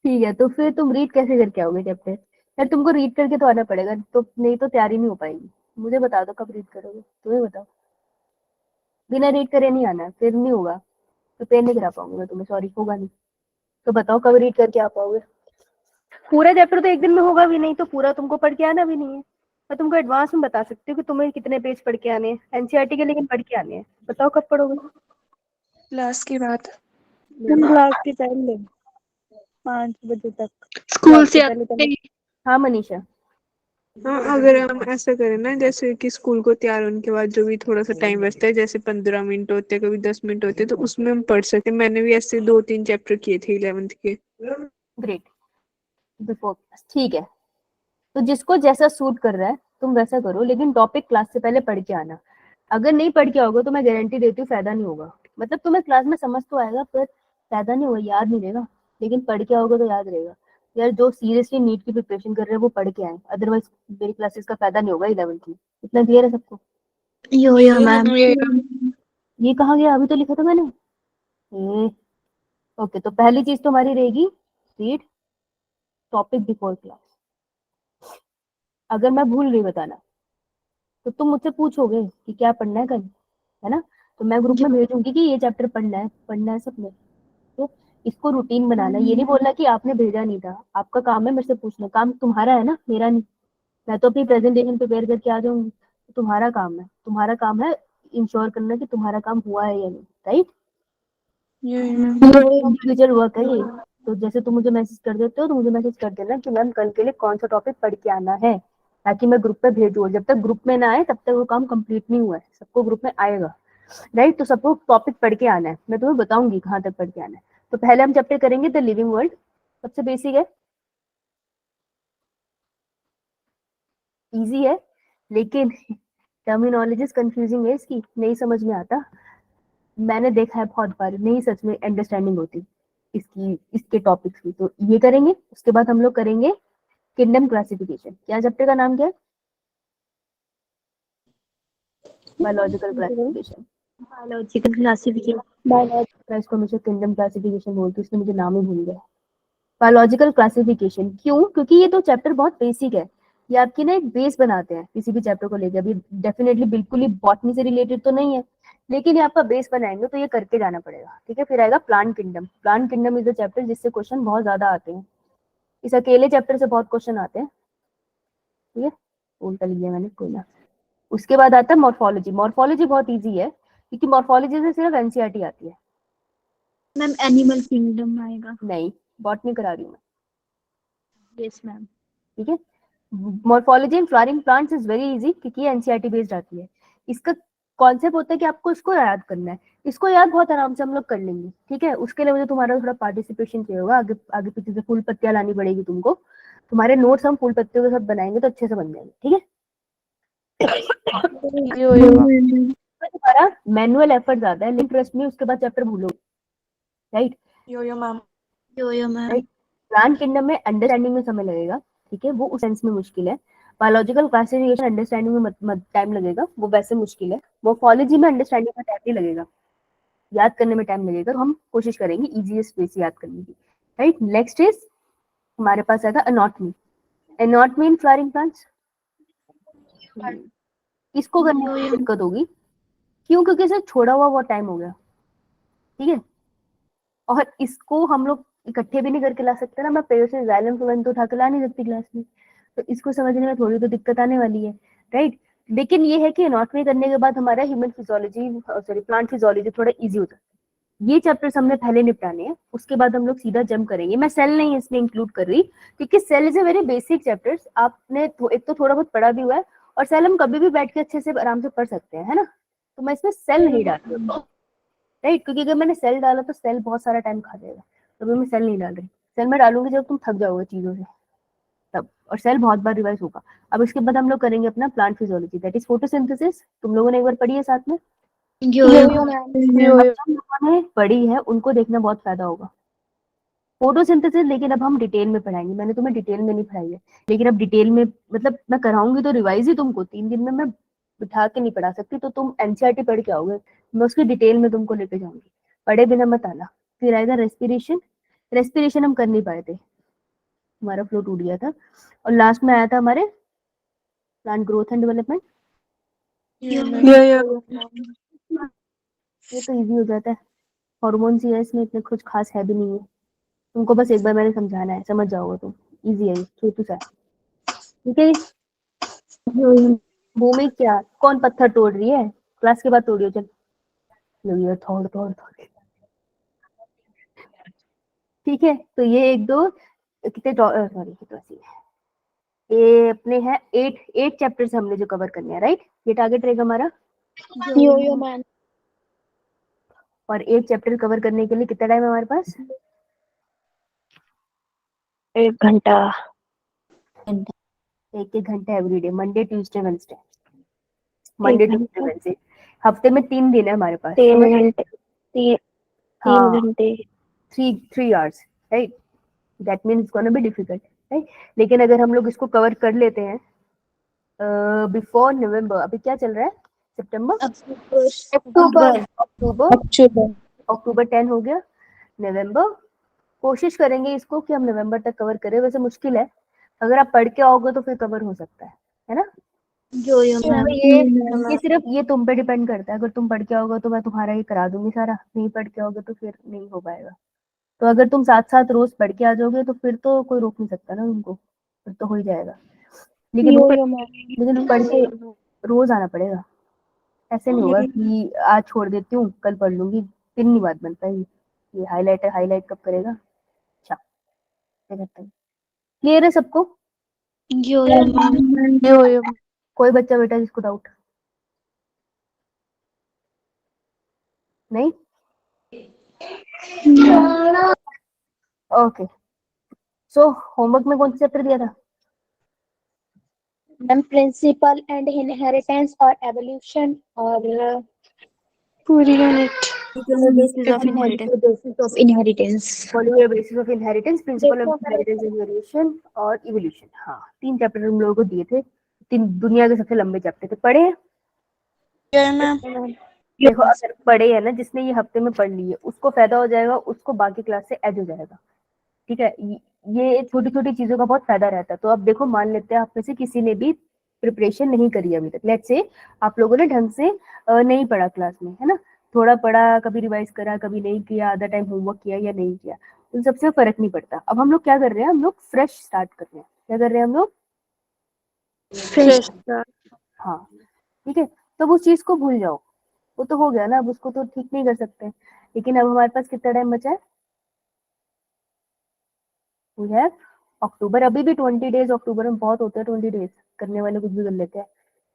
ठीक है, तो फिर तुम रीड कैसे करके आओगे चैप्टर? यार तुमको रीड करके तो आना पड़ेगा, तो नहीं तो तैयारी नहीं हो पाएगी। मुझे बता दो कब रीड करोगे, तुम्हें बताओ। बिना रीड करे नहीं आना, फिर नहीं होगा, प्रिपेयर नहीं करा पाऊंगी मैं तुम्हें, सॉरी होगा नहीं। तो बताओ कब रीड करके आ पाओगे? पूरा चैप्टर तो एक दिन में होगा भी नहीं, तो पूरा तुमको पढ़ के आना भी नहीं है। मैं तुमको एडवांस में बता सकती हूँ कि तुम्हें कितने पेज पढ़ के आने हैं एनसीईआरटी के, लेकिन पढ़ के आने हैं। बताओ कब पढ़ोगे? क्लास के बाद। क्लास के पहले 5 बजे तक। स्कूल से पहले आते ही। हाँ मनीषा। हाँ, अगर हम ऐसा करें ना, जैसे कि स्कूल को तैयार होने के बाद जो भी थोड़ा सा टाइम बचता है, जैसे 15 मिनट होते हैं, कभी 10 मिनट होते हैं, तो उसमें हम पढ़ सकते हैं। मैंने भी ऐसे 2-3 चैप्टर किए थे 11th के। ग्रेट, बिफोर क्लास, ठीक है। तो जिसको जैसा सूट कर रहा है तुम वैसा करो, लेकिन टॉपिक क्लास से पहले पढ़ के आना। अगर नहीं पढ़ के आओगे तो मैं गारंटी देती हूँ फायदा नहीं होगा। मतलब तुम्हें क्लास में समझ तो आएगा पर फायदा नहीं होगा, याद नहीं रहेगा। लेकिन पढ़ के आओगे तो याद रहेगा। यार जो सीरियसली नीट की प्रिपरेशन कर रहे हैं वो पढ़ के आए, अदरवाइज मेरी क्लासेस का फायदा नहीं होगा 11th में। इतना क्लियर है सबको? यो मैम। ये कहाँ गया? अभी तो लिखा था मैंने। ओके, तो पहली चीज तो हमारी रहेगी रीड टॉपिक बिफोर क्लास। अगर मैं भूल गई बताना तो तुम मुझसे पूछोगे कि क्या पढ़ना है कल, है ना? तो मैं ग्रुप में भेजूंगी कि ये चैप्टर पढ़ना है सबने। तो इसको रूटीन बनाना, ये नहीं बोलना कि आपने भेजा नहीं था। आपका काम है मेरे से पूछना, काम तुम्हारा है ना, मेरा नहीं। मैं तो अपनी प्रेजेंटेशन प्रिपेयर करके आ जाऊंगी, तो तुम्हारा काम है इंश्योर करना कि तुम्हारा काम हुआ है या नहीं, राइट? इंडिविजुअल वर्क है ये। तो जैसे तुम मुझे मैसेज कर देते हो तो मुझे मैसेज कर देना कि मैम कल के लिए कौन सा टॉपिक पढ़ के आना है, ताकि मैं ग्रुप पे भेजूँ। जब तक ग्रुप में ना आए तब तक वो काम कंप्लीट नहीं हुआ है। सबको ग्रुप में आएगा, राइट? तो सबको टॉपिक पढ़ के आना है, मैं तुम्हें बताऊंगी कहाँ तक पढ़ के आना है। तो पहले हम चैप्टर करेंगे द लिविंग वर्ल्ड, सबसे बेसिक है, इजी है, लेकिन टर्मिनोलॉजीज कंफ्यूजिंग है, इसकी नहीं समझ में आता। मैंने देखा है बहुत बार, नहीं सच में अंडरस्टैंडिंग होती इसके टॉपिक्स की। तो ये करेंगे, उसके बाद हम लोग करेंगे किंगडम क्लासिफिकेशन। क्या चैप्टर का नाम क्या है? Biological classification. Biological classification. मैं इसको हमेशा किंगडम क्लासिफिकेशन बोलती हूँ, इसलिए मुझे नाम ही भूल गया। बायोलॉजिकल क्लासिफिकेशन क्यों? क्योंकि ये तो चैप्टर बहुत बेसिक है। ये आपकी ना एक बेस बनाते हैं किसी भी चैप्टर को लेकर। अभी डेफिनेटली बिल्कुल ही बॉटनी से रिलेटेड तो नहीं है, लेकिन ये आपका बेस बनाएंगे, तो ये करके जाना पड़ेगा, ठीक है? फिर आएगा plant kingdom. Plant kingdom is the chapter जिससे क्वेश्चन बहुत ज्यादा आते हैं। इस अकेले चैप्टर से बहुत क्वेश्चन आते हैं, ठीक है? उल्टा लिया मैंने, कोई ना। उसके बाद आता है मॉर्फोलॉजी। मॉर्फोलॉजी बहुत ईजी है, क्योंकि मॉर्फोलॉजी से सिर्फ एनसीईआरटी आती है। मैम एनिमल किंगडम आएगा। नहीं, बॉटनी करा रही हूँ मैं, यस मैम। ठीक है? Morphology in flowering plants is very easy, क्योंकि एनसीईआरटी बेस्ड आती है। इसका कॉन्सेप्ट होता है कि आपको इसको याद करना है। इसको याद बहुत आराम से हम लोग कर लेंगे, ठीक है? उसके लिए मुझे तुम्हारा थोड़ा पार्टिसिपेशन चाहिए होगा, आगे आगे पीछे से फुल पत्तियां लानी पड़ेगी तुमको। तुम्हारे नोट्स हम फूल पत्तियों के साथ बनाएंगे तो अच्छे से बन जाएंगे, ठीक है। तो तुम्हारा मैनुअल एफर्ट ज्यादा है, लेकिन ट्रस्ट में उसके बाद चैप्टर भूलोगे, राइट। यो मैम। राइट। प्लांट किंगडम में अंडरस्टैंडिंग में समय लगेगा, ठीक है, वो उस सेंस में मुश्किल है। बायोलॉजिकल क्लासिफिकेशन अंडरस्टैंडिंग में टाइम लगेगा, वो वैसे मुश्किल है। मोर्फोलॉजी में अंडरस्टैंडिंग में टाइम नहीं लगेगा, याद करने में टाइम लगेगा, तो हम कोशिश करेंगे इजीएस्ट वे से याद करने की, राइट। नेक्स्ट इज हमारे पास आएगा anatomy. Anatomy in flowering plants, इसको करने में दिक्कत होगी, क्यों? क्योंकि इसे छोड़ा हुआ बहुत टाइम हो गया, ठीक है, और इसको हम लोग इकट्ठे भी नहीं करके ला सकते ना, मैं पेड़ से जाइलम फ्लोएम तो उठा के ला नहीं सकती क्लास में, तो इसको समझने में थोड़ी तो दिक्कत आने वाली है, राइट। लेकिन ये है कि एनाटॉमी करने के बाद हमारा human physiology sorry plant physiology थोड़ा इजी हो जाता है। ये चैप्टर्स हमने पहले निपटाने हैं, उसके बाद हम लोग सीधा जंप करेंगे। मैं सेल नहीं इसमें इंक्लूड कर रही, क्योंकि cell is a very basic chapters, आपने एक तो थोड़ा बहुत पढ़ा भी हुआ है, और सेल हम कभी भी बैठ के अच्छे से आराम से पढ़ सकते हैं, है ना। तो मैं इसमें सेल नहीं डाल रही, राइट, क्योंकि अगर मैंने सेल डाला तो सेल बहुत सारा टाइम खा जाएगा, तो अभी मैं सेल नहीं डाल रही। सेल में डालूंगी जब तुम थक जाओगे चीजों से तब, और सेल बहुत बार रिवाइज होगा। अब इसके बाद हम लोग करेंगे अपना plant physiology, that is photosynthesis. तुम लोगों ने एक बार पढ़ी है साथ में, यो मैम। अब जो लोगों ने पढ़ी है उनको देखना बहुत फायदा होगा फोटोसिंथेसिस, लेकिन अब हम डिटेल में पढ़ाएंगे। मैंने तुम्हें डिटेल में नहीं पढ़ाई है, लेकिन अब डिटेल में मतलब मैं कराऊंगी तो रिवाइज ही तुमको 3 दिन में मैं बिठा के नहीं पढ़ा सकती, तो तुम एनसीईआरटी पढ़ के आओगे, मैं उसकी डिटेल में तुमको लेके जाऊंगी, पढ़े बिना मत आना। फिर आएगा रेस्पिरेशन। रेस्पिरेशन हम कर नहीं पाए थे, हमारा फ्लो टूट गया था। और लास्ट में आया था हमारे प्लांट ग्रोथ एंड डेवलपमेंट, ये तो इजी हो जाता है, हॉर्मोन्स ही है इसमें, इतने कुछ खास है भी नहीं है, तुमको बस एक बार मैंने समझाना है, समझ जाओगे तुम, इजी है, छोटू सा, ठीक है। भूमि क्या, कौन पत्थर तोड़ रही है, क्लास के बाद तोड़ियो, चल लगी थोड़ थोड़ थोड़, ठीक है। तो ये एक दो कितने सॉरी कितने, ये अपने हैं 8 चैप्टर्स हमने जो कवर करने हैं, राइट। ये टारगेट रहेगा हमारा, यो मैम। और 8 चैप्टर कवर करने के लिए कितना टाइम है हमारे पास? 1 घंटा। 1 घंटा everyday, Monday Tuesday Wednesday, Monday Tuesday Wednesday, हफ्ते में 3 दिन है हमारे पास। 3 घंटे, 3 हाँ, घंटे। 3 hours, right. That means gonna be difficult, right. लेकिन अगर हम लोग इसको कवर कर लेते हैं बिफोर नवंबर, अभी क्या चल रहा है, सितंबर, अक्टूबर। अक्टूबर 10 हो गया, नवंबर, कोशिश करेंगे इसको कि हम नवंबर तक कवर करें। वैसे मुश्किल है, अगर आप पढ़ के आओगे तो फिर कवर हो सकता है ना। Yo ma'am. ये सिर्फ ये तुम पे डिपेंड करता है, अगर तुम पढ़ के आओगे तो मैं तुम्हारा ये करा दूंगी सारा, नहीं पढ़ के आओगे तो फिर नहीं हो पाएगा। तो अगर तुम साथ साथ रोज पढ़ के आ जाओगे तो फिर तो कोई रोक नहीं सकता ना तुमको, फिर तो हो ही जाएगा। लेकिन पढ़ के रोज आना पड़ेगा, ऐसे नहीं होगा कि आज छोड़ देती हूँ कल पढ़ लूंगी, फिर नहीं बात बन पाएगी। ये हाईलाइट कब करेगा, अच्छा क्या करता है, क्लियर है सबको? यो मैम। कोई बच्चा बेटा जिसको डाउट नहीं? ओके, सो होमवर्क में कौन सा चैप्टर दिया था? मैम प्रिंसिपल एंड इनहेरिटेंस और एवोल्यूशन और पूरी unit basis of inheritance. Molecular basis of inheritance, principle of inheritance and variation और evolution। हाँ, 3 चैप्टर हम लोगों को दिए थे, 3 दुनिया के सबसे लंबे चैप्टर थे, पढ़े हैं? देखो अगर पढ़े है ना, जिसने ये हफ्ते में पढ़ ली है उसको फायदा हो जाएगा, उसको बाकी क्लास से एड हो जाएगा, ठीक है। ये छोटी छोटी चीजों का बहुत फायदा रहता है। तो अब देखो, मान लेते हैं आप में से किसी ने भी प्रिपरेशन नहीं करी अभी तक, लेट्स से आप लोगों ने ढंग से नहीं पढ़ा क्लास में, है ना, थोड़ा पढ़ा, कभी रिवाइज करा, कभी नहीं किया, आधा टाइम होमवर्क किया या नहीं किया, उन सबसे फर्क नहीं पड़ता। अब हम लोग क्या कर रहे हैं, हम लोग फ्रेश स्टार्ट कर रहे हैं। क्या कर रहे हैं हम लोग? फ्रेश। हाँ, ठीक है। तो उस चीज को भूल जाओ, वो तो हो गया ना, अब उसको तो ठीक नहीं कर सकते, लेकिन अब हमारे पास कितना टाइम बचा है? वी हैव अक्टूबर, अभी भी 20 डेज, अक्टूबर में बहुत होते हैं 20 डेज, करने वाले कुछ भी कर लेते हैं।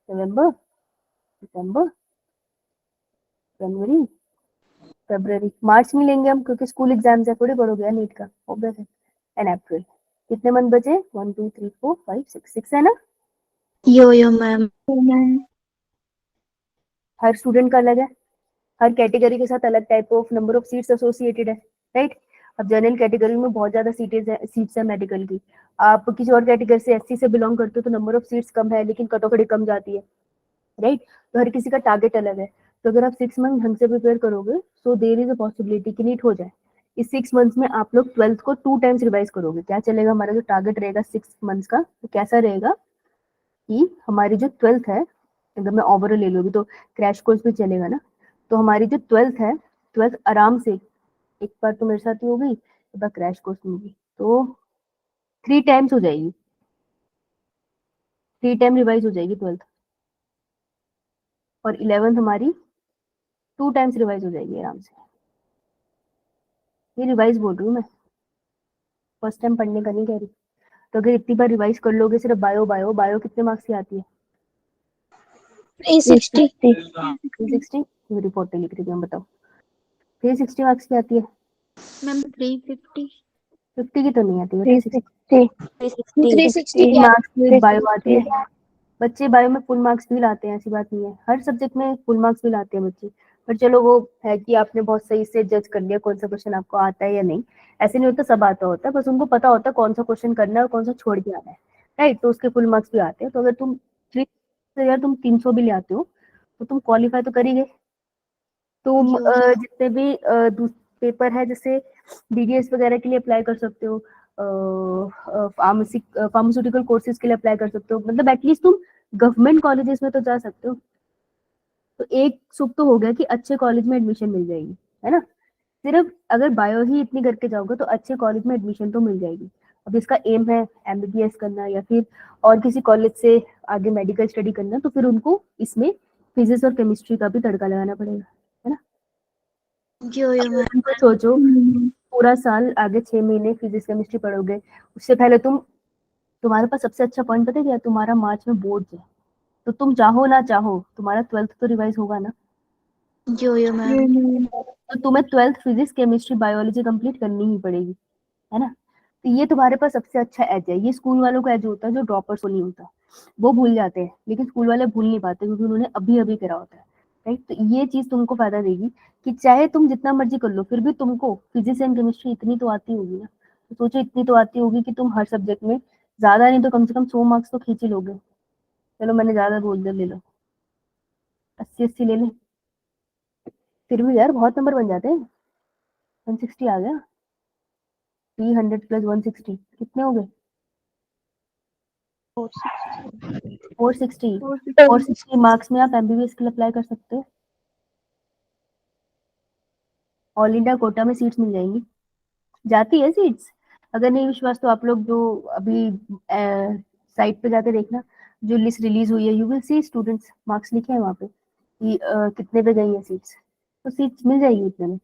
नवंबर, दिसंबर, जनवरी, फरवरी, मार्च में लेंगे हम, क्योंकि स्कूल एग्जाम्स है, थोड़ी पढ़ोगे नीट का, ऑब्वियस है, एंड अप्रैल, कितने मंथ बचे? 1 2 3 4 5 6 है ना? Yo ma'am. हर स्टूडेंट का अलग है, हर कैटेगरी के साथ अलग type of number of seats associated है, राइट? अब जनरल कैटेगरी में बहुत ज्यादा सीट्स है मेडिकल की। आप किसी और कैटेगरी से एससी से बिलोंग करते हो तो नंबर ऑफ सीट्स कम है लेकिन कट ऑफ रेट कम जाती है, राइट? तो हर किसी का टारगेट अलग है। तो अगर आप 6 मंथ ढंग से प्रिपेयर करोगे so there is a possibility कि नीट हो जाए। इस 6 मंथ्स में आप लोग 12th को 2 टाइम्स रिवाइज करोगे। क्या चलेगा? हमारा जो टारगेट रहेगा 6 मंथ्स का तो कैसा रहेगा कि हमारी जो 12th है, अगर मैं ओवरऑल ले लूंगी तो क्रैश कोर्स भी चलेगा ना, तो हमारी जो 12th है, 12th आराम से एक बार तो मेरे साथ ही हो गई, एक बार क्रैश कोर्स में होगी, तो 3 टाइम्स हो जाएगी, 3 टाइम रिवाइज हो जाएगी 12th। और 11th हमारी 2 टाइम्स रिवाइज हो जाएगी आराम से। ये रिवाइज बोल रही हूँ मैं, फर्स्ट टाइम पढ़ने का नहीं कह रही। तो अगर इतनी बार रिवाइज कर लोगे सिर्फ बायो बायो बायो कितने मार्क्स की आती है? 360 360। रिपोर्ट लिख रही हूँ, बताओ 360 मार्क्स की आती है? मैम 350। 50 की तो नहीं आती बेटा, 360 360 मार्क्स की बायो आती है। बच्चे बायो में फुल मार्क्स भी लाते हैं, ऐसी बात नहीं है, हर सब्जेक्ट में फुल मार्क्स भी लाते हैं बच्चे। पर चलो वो है कि आपने बहुत सही से जज कर लिया कौन सा क्वेश्चन आपको आता है या नहीं। ऐसे नहीं होता, सब आता होता है, बस उनको पता होता है कौन सा क्वेश्चन करना है और कौन सा छोड़ के आना है, राइट? तो उसके फुल मार्क्स भी आते हैं। तो अगर तुम 3 या तुम 300 भी ले आते हो तो तुम क्वालिफाई तो कर ही गए। तुम जितने भी पेपर है जैसे बीडीएस वगैरह के लिए अप्लाई कर सकते हो, फार्मास्यूटिकल कोर्सेज के लिए अप्लाई कर सकते हो, मतलब एटलीस्ट तुम गवर्नमेंट कॉलेजेस में तो जा सकते हो। तो एक सुख तो हो गया कि अच्छे कॉलेज में एडमिशन मिल जाएगी, है ना? सिर्फ अगर बायो ही इतनी करके जाओगे तो अच्छे कॉलेज में एडमिशन तो मिल जाएगी। अब इसका एम है एमबीबीएस करना या फिर और किसी कॉलेज से आगे मेडिकल स्टडी करना, तो फिर उनको इसमें फिजिक्स और केमिस्ट्री का भी तड़का लगाना पड़ेगा, है ना? Yo ma'am. तुम सोचो पूरा साल आगे 6 महीने फिजिक्स केमिस्ट्री पढ़ोगे, उससे पहले तुम्हारे पास सबसे अच्छा पॉइंट पता है क्या? तुम्हारा मार्च में बोर्ड है, तो तुम चाहो ना चाहो तुम्हारा 12th तो रिवाइज होगा ना। Yo ma'am. तो तुम्हें 12th physics chemistry biology complete करनी ही पड़ेगी, है ना? तो ये तुम्हारे पास सबसे अच्छा एज है। ये स्कूल वालों का एज होता है जो ड्रॉपर्स को नहीं होता, वो भूल जाते हैं, लेकिन स्कूल वाले भूल नहीं पाते क्योंकि उन्होंने अभी अभी करा होता है, राइट? तो ये चीज तुमको फायदा देगी कि चाहे तुम जितना मर्जी कर लो फिर भी तुमको फिजिक्स एंड केमिस्ट्री इतनी तो आती होगी ना। तो सोचो इतनी तो आती होगी कि तुम हर सब्जेक्ट में ज्यादा नहीं तो कम से कम 100 मार्क्स तो खींच ही लोगे। चलो मैंने ज्यादा बोल दिया, ले लो 80 ले लें, फिर भी यार बहुत नंबर बन जाते हैं। 160 आ गया, 300 प्लस 160 कितने हो गए? 460। 460 मार्क्स में आप एमबीबीएस के लिए अप्लाई कर सकते हो। ऑल इंडिया कोटा में सीट्स मिल जाएंगी, जाती है सीट्स। अगर नहीं विश्वास तो आप लोग जो अभी साइट पे जाके देखना, जो लिस्ट रिलीज हुई है, you will see students marks लिखे हैं वहाँ पे कि कितने पे गई है सीट्स, तो सीट्स मिल जाएगी उतने में,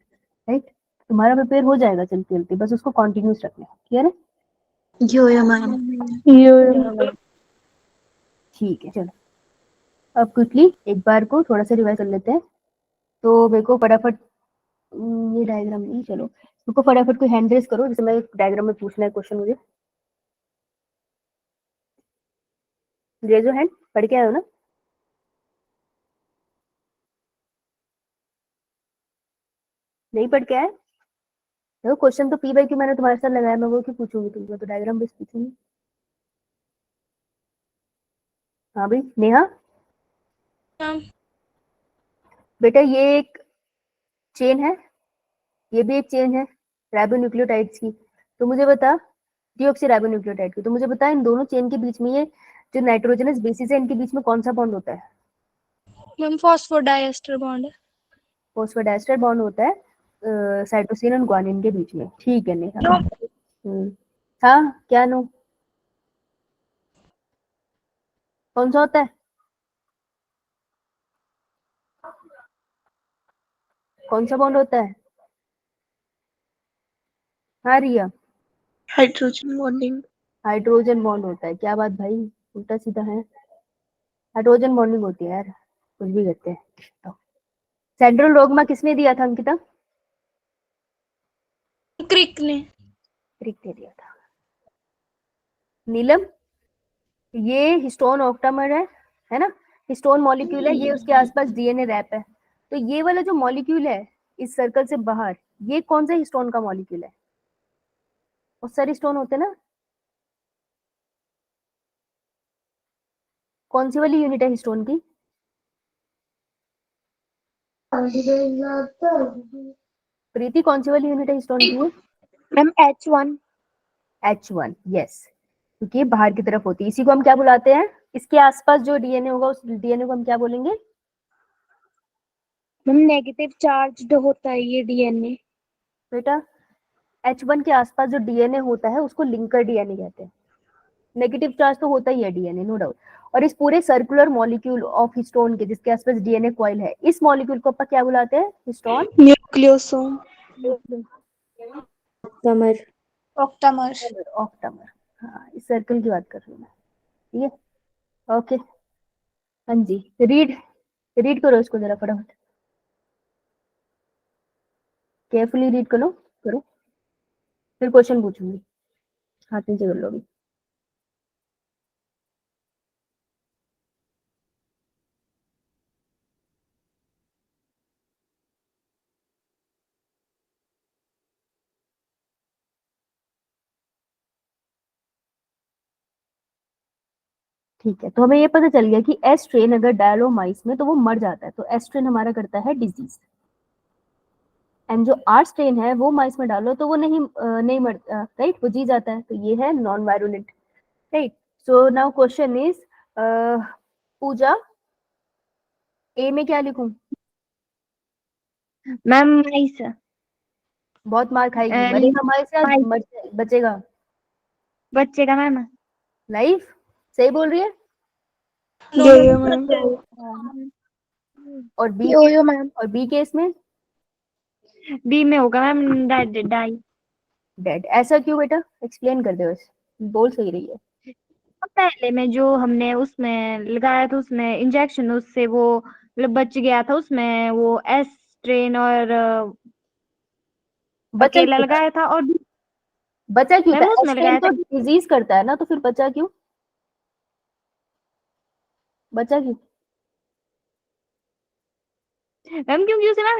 राइट? तुम्हारा प्रिपेयर हो जाएगा चलते चलते, बस उसको कंटिन्यूस रखना है, क्लियर है? Yo ma'am. ठीक है, चलो अब क्विकली एक बार को थोड़ा सा रिवाइज कर लेते हैं। तो मेरे को फटाफट ये डायग्राम नहीं, चलो मेरे को फटाफट कोई हैंड रेस करो, जैसे मैं डायग्राम में पूछना है क्वेश्चन मुझे। रेज हैंड, पढ़ के आए हो ना? नहीं पढ़ के आए? देखो क्वेश्चन तो पी बाई क्यू मैंने तुम्हारे साथ लगाया, मैं वो क्यों पूछूंगी तुमको, तो डायग्राम बेस पूछूंगी। हाँ भाई नेहा, बेटा ये एक चेन है, ये भी एक चेन है राइबोन्यूक्लियोटाइड्स की। तो मुझे बता, डीऑक्सी राइबोन्यूक्लियोटाइड की, तो मुझे बता इन दोनों चेन के बीच में ये जो नाइट्रोजनस बेसिस है इनके बीच में कौन सा बॉन्ड होता है? मैम फॉस्फोडाइएस्टर बॉन्ड है। फॉस्फोडाइस्टर बॉन्ड होता है साइटोसिन और ग्वानिन के बीच में, ठीक है नेहा। हाँ क्या नो, कौन सा होता है? कौन सा बॉन्ड होता है? हाँ रिया, हाइड्रोजन बॉन्डिंग। हाइड्रोजन बॉन्ड होता है। क्या बात भाई, उल्टा सीधा है। हाइड्रोजन बॉन्डिंग होती है यार, कुछ भी कहते हैं। तो सेंट्रल डोग्मा किसने दिया था अंकिता? क्रिक ने। क्रिक ने दिया था। नीलम, ये हिस्टोन ऑक्टामर है ना, हिस्टोन मॉलिक्यूल है, ये उसके आसपास डीएनए रैप है। तो ये वाला जो मॉलिक्यूल है इस सर्कल से बाहर, ये कौन सा हिस्टोन का मॉलिक्यूल है? और सारे हिस्टोन होते हैं ना, कौन सी वाली यूनिट है हिस्टोन की? प्रीति, कौन सी वाली यूनिट है हिस्टोन की? Ma'am H1। H1, यस, क्योंकि ये बाहर की तरफ होती है। इसी को हम क्या बुलाते हैं? इसके आसपास जो डीएनए होगा उस डीएनए को हम क्या बोलेंगे? मैम नेगेटिव चार्ज्ड होता है ये डीएनए। बेटा, H1 के आसपास जो डीएनए होता है उसको लिंकर डीएनए कहते हैं। नेगेटिव चार्ज तो होता ही है डीएनए, नो डाउट। और इस पूरे सर्कुलर मॉलिक्यूल ऑफ हिस्टोन के जिसके आसपास डीएनए कॉइल है, इस मॉलिक्यूल को अपन क्या बुलाते हैं? Histone nucleosome. कमर। ऑक्टामर। ऑक्टामर। हाँ, इस सर्कल की बात कर रही हूँ मैं, ठीक है, ओके। हाँ जी, रीड करो इसको जरा फटाफट, केयरफुली रीड करो, फिर क्वेश्चन पूछूंगी, हाथ नीचे कर लो अभी। ठीक है, तो हमें ये पता चल गया कि एस स्ट्रेन अगर डालो माइस में तो वो मर जाता है, तो एस स्ट्रेन हमारा करता है डिजीज। एंड जो आर स्ट्रेन है वो माइस में डालो तो वो नहीं मरता, राइट, वो जी जाता है। तो ये है non virulent, right. So now question is, Pooja, A में क्या लिखूं? Ma'am nice. बहुत मार खाएगी, अ, मरेगा माइस या माइस। बचेगा? बच्चे का मैम। लाइफ, सही बोल रही है। Yo ma'am. और बी यो मैम। और बी केस में बी में होगा मैम डाई। डेड। ऐसा क्यों बेटा, एक्सप्लेन कर दो, बस बोल सही रही है। पहले में जो हमने उसमें लगाया था उसमें इंजेक्शन, उससे वो मतलब बच गया था, उसमें वो एस स्ट्रेन और बचा अकेला क्यों था? लगाया था। और बचा क्यों था? मैम उसमें एस्ट्रेन लगाया तो था डिजीज करता है ना, तो फिर बचा क्यों? बचा क्यों? मैम, क्योंकि उसे मैम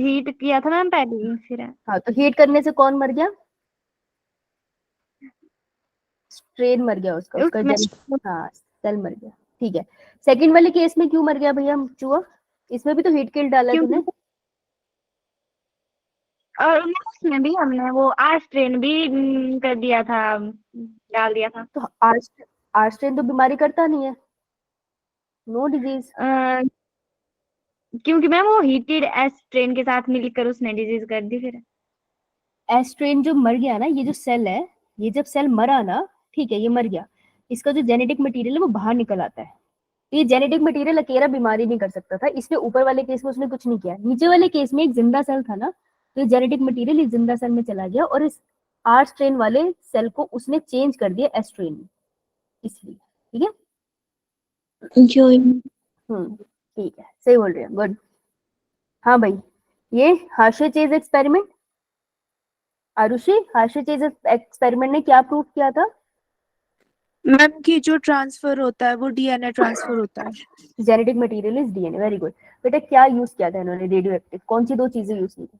हीट किया था मैम पहले फिर। हाँ, तो हीट करने से कौन मर गया? स्ट्रेन मर गया, उसका उसमें हाँ, सेल मर गया, ठीक है। सेकंड वाले केस में क्यों मर गया भैया चूहा? इसमें भी तो हीट किल डाला है क्योंकि तूने। और उसमें भी हमने वो आर स्ट्रेन भी कर दिया था, डाल दिया था। तो आर स्ट्रेन तो बीमारी करता नहीं है, नो डिजीज। अ, क्योंकि मैम वो हीटेड एस स्ट्रेन के साथ मिलकर उसने डिजीज कर दी फिर। एस्ट्रेन जो मर गया ना, ये जो सेल है, ये जब सेल मरा ना, ठीक है, ये मर गया, इसका जो जेनेटिक मटेरियल है वो बाहर निकल आता है। तो ये जेनेटिक मटेरियल अकेला बीमारी नहीं कर सकता था, इसलिए ऊपर वाले केस में उसने कुछ नहीं किया। नीचे वाले केस में एक जिंदा सेल था ना, तो ये जेनेटिक मटेरियल इस जिंदा सेल में चला गया और इस आर स्ट्रेन वाले सेल को उसने चेंज कर दिया एस स्ट्रेन में, इसलिए, ठीक है। ठीक है, सही बोल रहे हैं, गुड। हाँ भाई, ये Hershey Chase experiment, Aarushi, Hershey Chase experiment ने क्या प्रूव किया था? मैम की जो ट्रांसफर होता है वो डीएनए ट्रांसफर होता है। Genetic material is DNA, very good. बेटा, क्या यूज किया था इन्होंने? रेडियो एक्टिव कौन सी दो चीजें यूज की थी?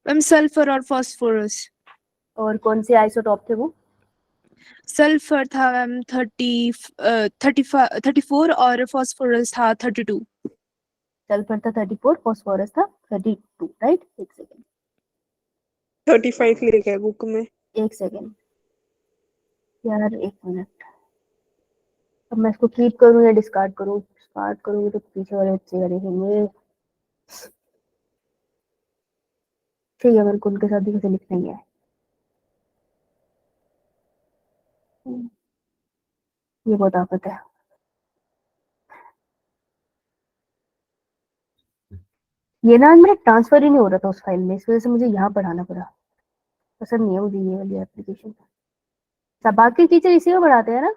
मैम सल्फर और फास्फोरस। और कौन से आइसोटॉप थे वो? सल्फर था मैम 34 और फास्फोरस था 32। सल्फर था 34, फास्फोरस था 32, राइट। एक सेकेंड 35 लिखा है बुक में। एक सेकेंड यार, एक मिनट। अब मैं इसको कीप करूं या डिस्कार्ड करूं? डिस्कार्ड करूंगी तो पीछे वाले बच्चे करेंगे, ठीक है, मेरे को उनके साथ भी कैसे लिखना ही है। ये बहुत आफत है। ये ना मेरा ट्रांसफर ही नहीं हो रहा था उस फाइल में, इस वजह से मुझे यहाँ पढ़ाना पड़ा। पसंद नहीं है मुझे ये वाली एप्लीकेशन। सब बाकी टीचर इसी में पढ़ाते हैं ना।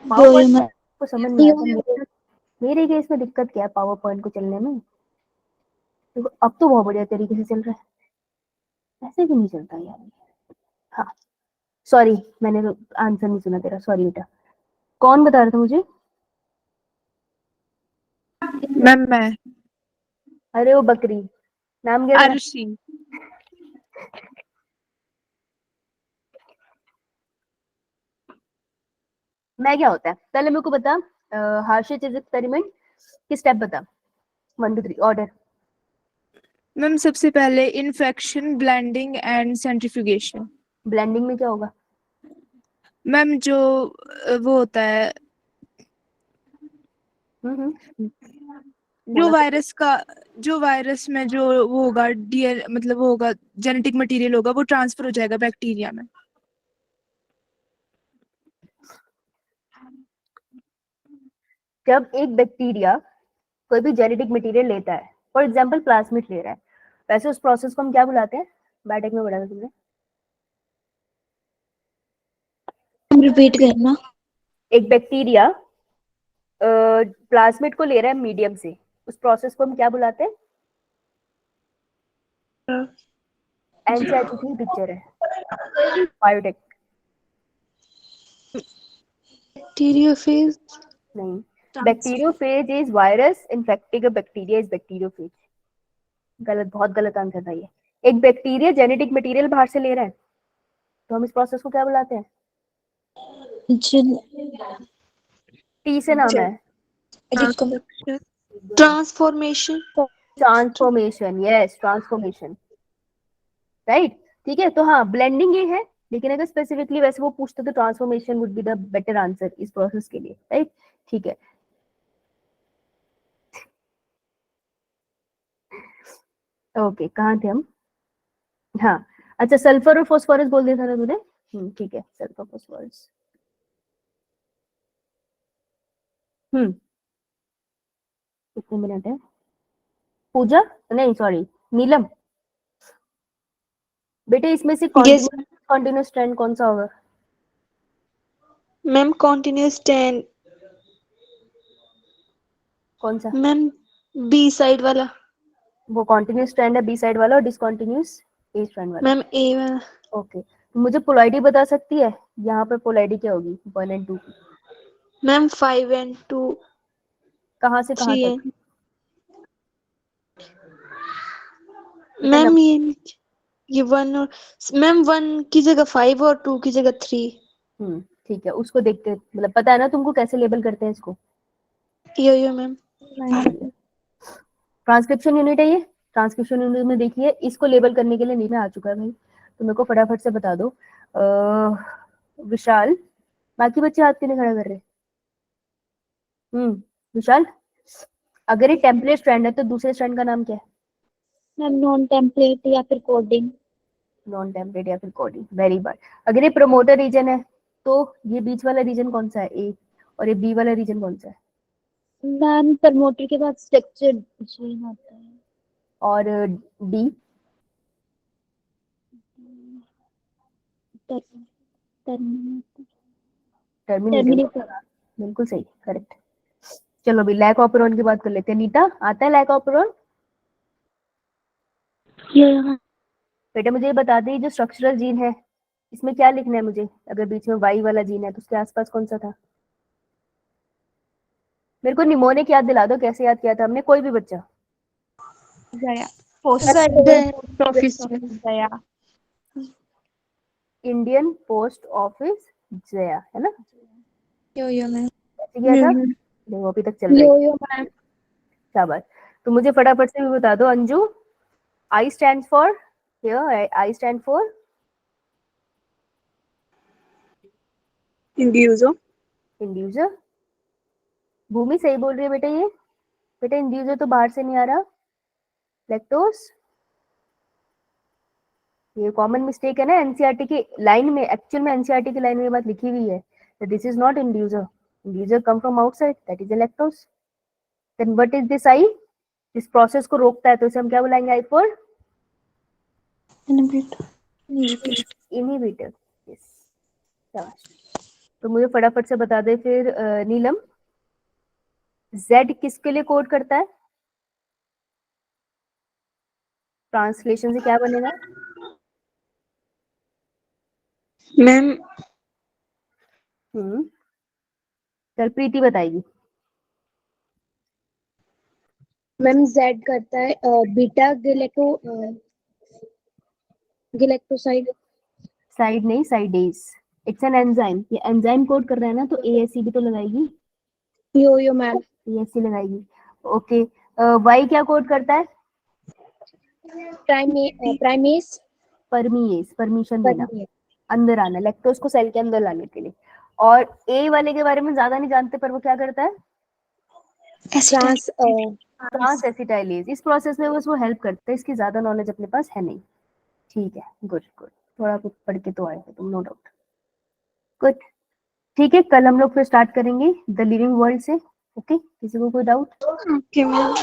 पावर पॉइंट को समझ नहीं आता। मेरे केस में दिक्कत क्या है पावर पॉइंट को चलने में? देखो, अब तो बहुत बढ़िया तरीके से चल रहा है। ऐसे भी नहीं चलता यार। हाँ सॉरी, मैंने आंसर नहीं सुना तेरा, सॉरी बेटा। कौन बता रहा था मुझे? मैम मैं अरे वो बकरी, नाम क्या तेरा? आरुषि। मैं क्या होता है पहले मेरे को बता। हार्शे चीज एक्सपेरिमेंट की स्टेप बता, 1 2 3 ऑर्डर। मैम सबसे पहले infection, blending and centrifugation. Blending में क्या होगा? मैम जो वो होता है, जो बोला तो। वायरस का, जो वायरस में जो वो होगा डीएन, मतलब वो होगा जेनेटिक मटेरियल होगा, वो ट्रांसफर हो जाएगा बैक्टीरिया में। जब एक बैक्टीरिया कोई भी जेनेटिक मटेरियल लेता है, फॉर एग्जांपल प्लाज्मिड ले रहा है, वैसे उस प्रोसेस को हम क्या बुलाते हैं? बायोटेक में पढ़ा था तुमने। रिपीट करना। एक बैक्टीरिया प्लाज्मिड को ले रहा है मीडियम से, उस प्रोसेस को हम क्या बुलाते हैं? एनसीईआरटी की पिक्चर है बायोटेक। Bacteriophage. नहीं, bacteriophage is virus infecting a bacteria is bacteriophage. गलत, बहुत गलत आंसर था ये। एक बैक्टीरिया जेनेटिक मटेरियल बाहर से ले रहा है, तो हम इस प्रोसेस को क्या बुलाते हैं? टी से नाम है। Transformation. Transformation, yes transformation, right. ठीक है, तो हाँ ब्लेंडिंग ये है, लेकिन अगर स्पेसिफिकली वैसे वो पूछते तो transformation would be the better answer इस प्रोसेस के लिए, राइट। ठीक है, ओके कहाँ थे हम? हाँ अच्छा, सल्फर और फॉस्फोरस बोल दिया था ना तूने। ठीक है, सल्फर फॉस्फोरस। कितने मिनट है? पूजा, नहीं सॉरी, नीलम, बेटे इसमें से Yes, कॉन्टिन्यूस ट्रेंड कौन सा होगा? ma'am. Continuous 10. कौन सा? Ma'am, B side वाला. वो कॉन्टिन्यूस ट्रेंड है बी साइड वाला, और डिसकॉन्टिन्यूस ए स्ट्रैंड वाला। Ma'am, A वाला. ओके, तो मुझे पोलैरिटी बता सकती है यहाँ पर पोलैरिटी क्या होगी 1 और 2 की? Ma'am, 5 and 2. कहाँ से कहाँ 3 तक? and. कितना Ma'am, नंबर? ये 1 और मैम 1 की जगह 5 और 2 की जगह 3. ठीक है, उसको देखते, मतलब पता है ना तुमको कैसे लेबल करते हैं इसको? यो मैम. ट्रांसक्रिप्शन यूनिट है ये। ट्रांसक्रिप्शन यूनिट में देखिए, इसको लेबल करने के लिए नीचे आ चुका है भाई, तो मेरे को फटाफट से बता दो। विशाल, बाकी बच्चे हाथ क्यों नहीं खड़ा कर रहे? विशाल, अगर ये टेम्पलेट स्ट्रैंड है तो दूसरे स्ट्रैंड का नाम क्या है? मैम नॉन टेम्पलेट या फिर कोडिंग। नॉन टेम्पलेट या फिर कोडिंग, वेरी गुड। अगर ये प्रमोटर रीजन है तो ये बीच वाला रीजन कौन सा है? ए। और ये बी वाला रीजन कौन सा है? मैम प्रमोटर के बाद स्ट्रक्चर जीन आता है। और डी? टर्मिनेटर। टर्मिनेटर। बिल्कुल सही, करेक्ट। चलो अभी लैक ऑपरॉन की बात कर लेते हैं। नीता, आता है लैक ऑपरॉन? बेटा मुझे ये बता दे, जो स्ट्रक्चरल जीन है इसमें क्या लिखना है मुझे? अगर बीच में वाई वाला जीन है तो उसके आसपास कौन सा था? मेरे को निमोनिक याद दिला दो, कैसे याद किया था हमने, कोई भी बच्चा। Post office. Indian post office Jaya, है ना? Yo ma'am. कैसे किया था? देखो अभी तक चल रही है। Yo ma'am. शाबाश। तो मुझे फटाफट से भी बता दो Anju, I stand for, here I stand for inducer. Inducer. Bhumi सही बोल रही है बेटा, ये बेटा इंड्यूसर तो बाहर से नहीं आ रहा, लैक्टोस। ये कॉमन मिस्टेक है ना एनसीईआरटी की लाइन में, एक्चुअल में एनसीईआरटी की लाइन में ये बात लिखी हुई है, this is not inducer, inducer come from outside, that is lactose. Then what is this I? इस प्रोसेस को रोकता है तो इसे हम क्या बुलाएंगे? I for inhibitor. यस, शाबाश। तो मुझे फटाफट से बता दे फिर नीलम, Z किसके लिए कोड करता है? ट्रांसलेशन से क्या बनेगा? मैम चल प्रीति बताएगी। मैम जेड करता है बीटा गिलेक्टोसाइड। साइड नहीं, साइडेज। It's an enzyme. ये एंजाइम कोड कर रहा है ना, तो एएससी भी तो लगाएगी, यो मैम। एएससी लगाएगी। ओके, वाई क्या कोड करता है? प्राइमेस। परमीएस, परमिशन देना, अंदर आना, लैक्टोज को सेल के अंदर लाने के लिए। और ए वाले के बारे में ज्यादा नहीं जानते, पर वो क्या करता है? Trans acetylase. इस प्रोसेस में बस वो हेल्प करता है, इसकी ज्यादा नॉलेज अपने पास है नहीं। ठीक है, गुड गुड, थोड़ा कुछ पढ़ के तो आए हो तुम, नो डाउट। गुड, ठीक है, कल हम लोग फिर स्टार्ट करेंगे द लिविंग वर्ल्ड से। ओके, किसी को कोई डाउट? Okay ma'am.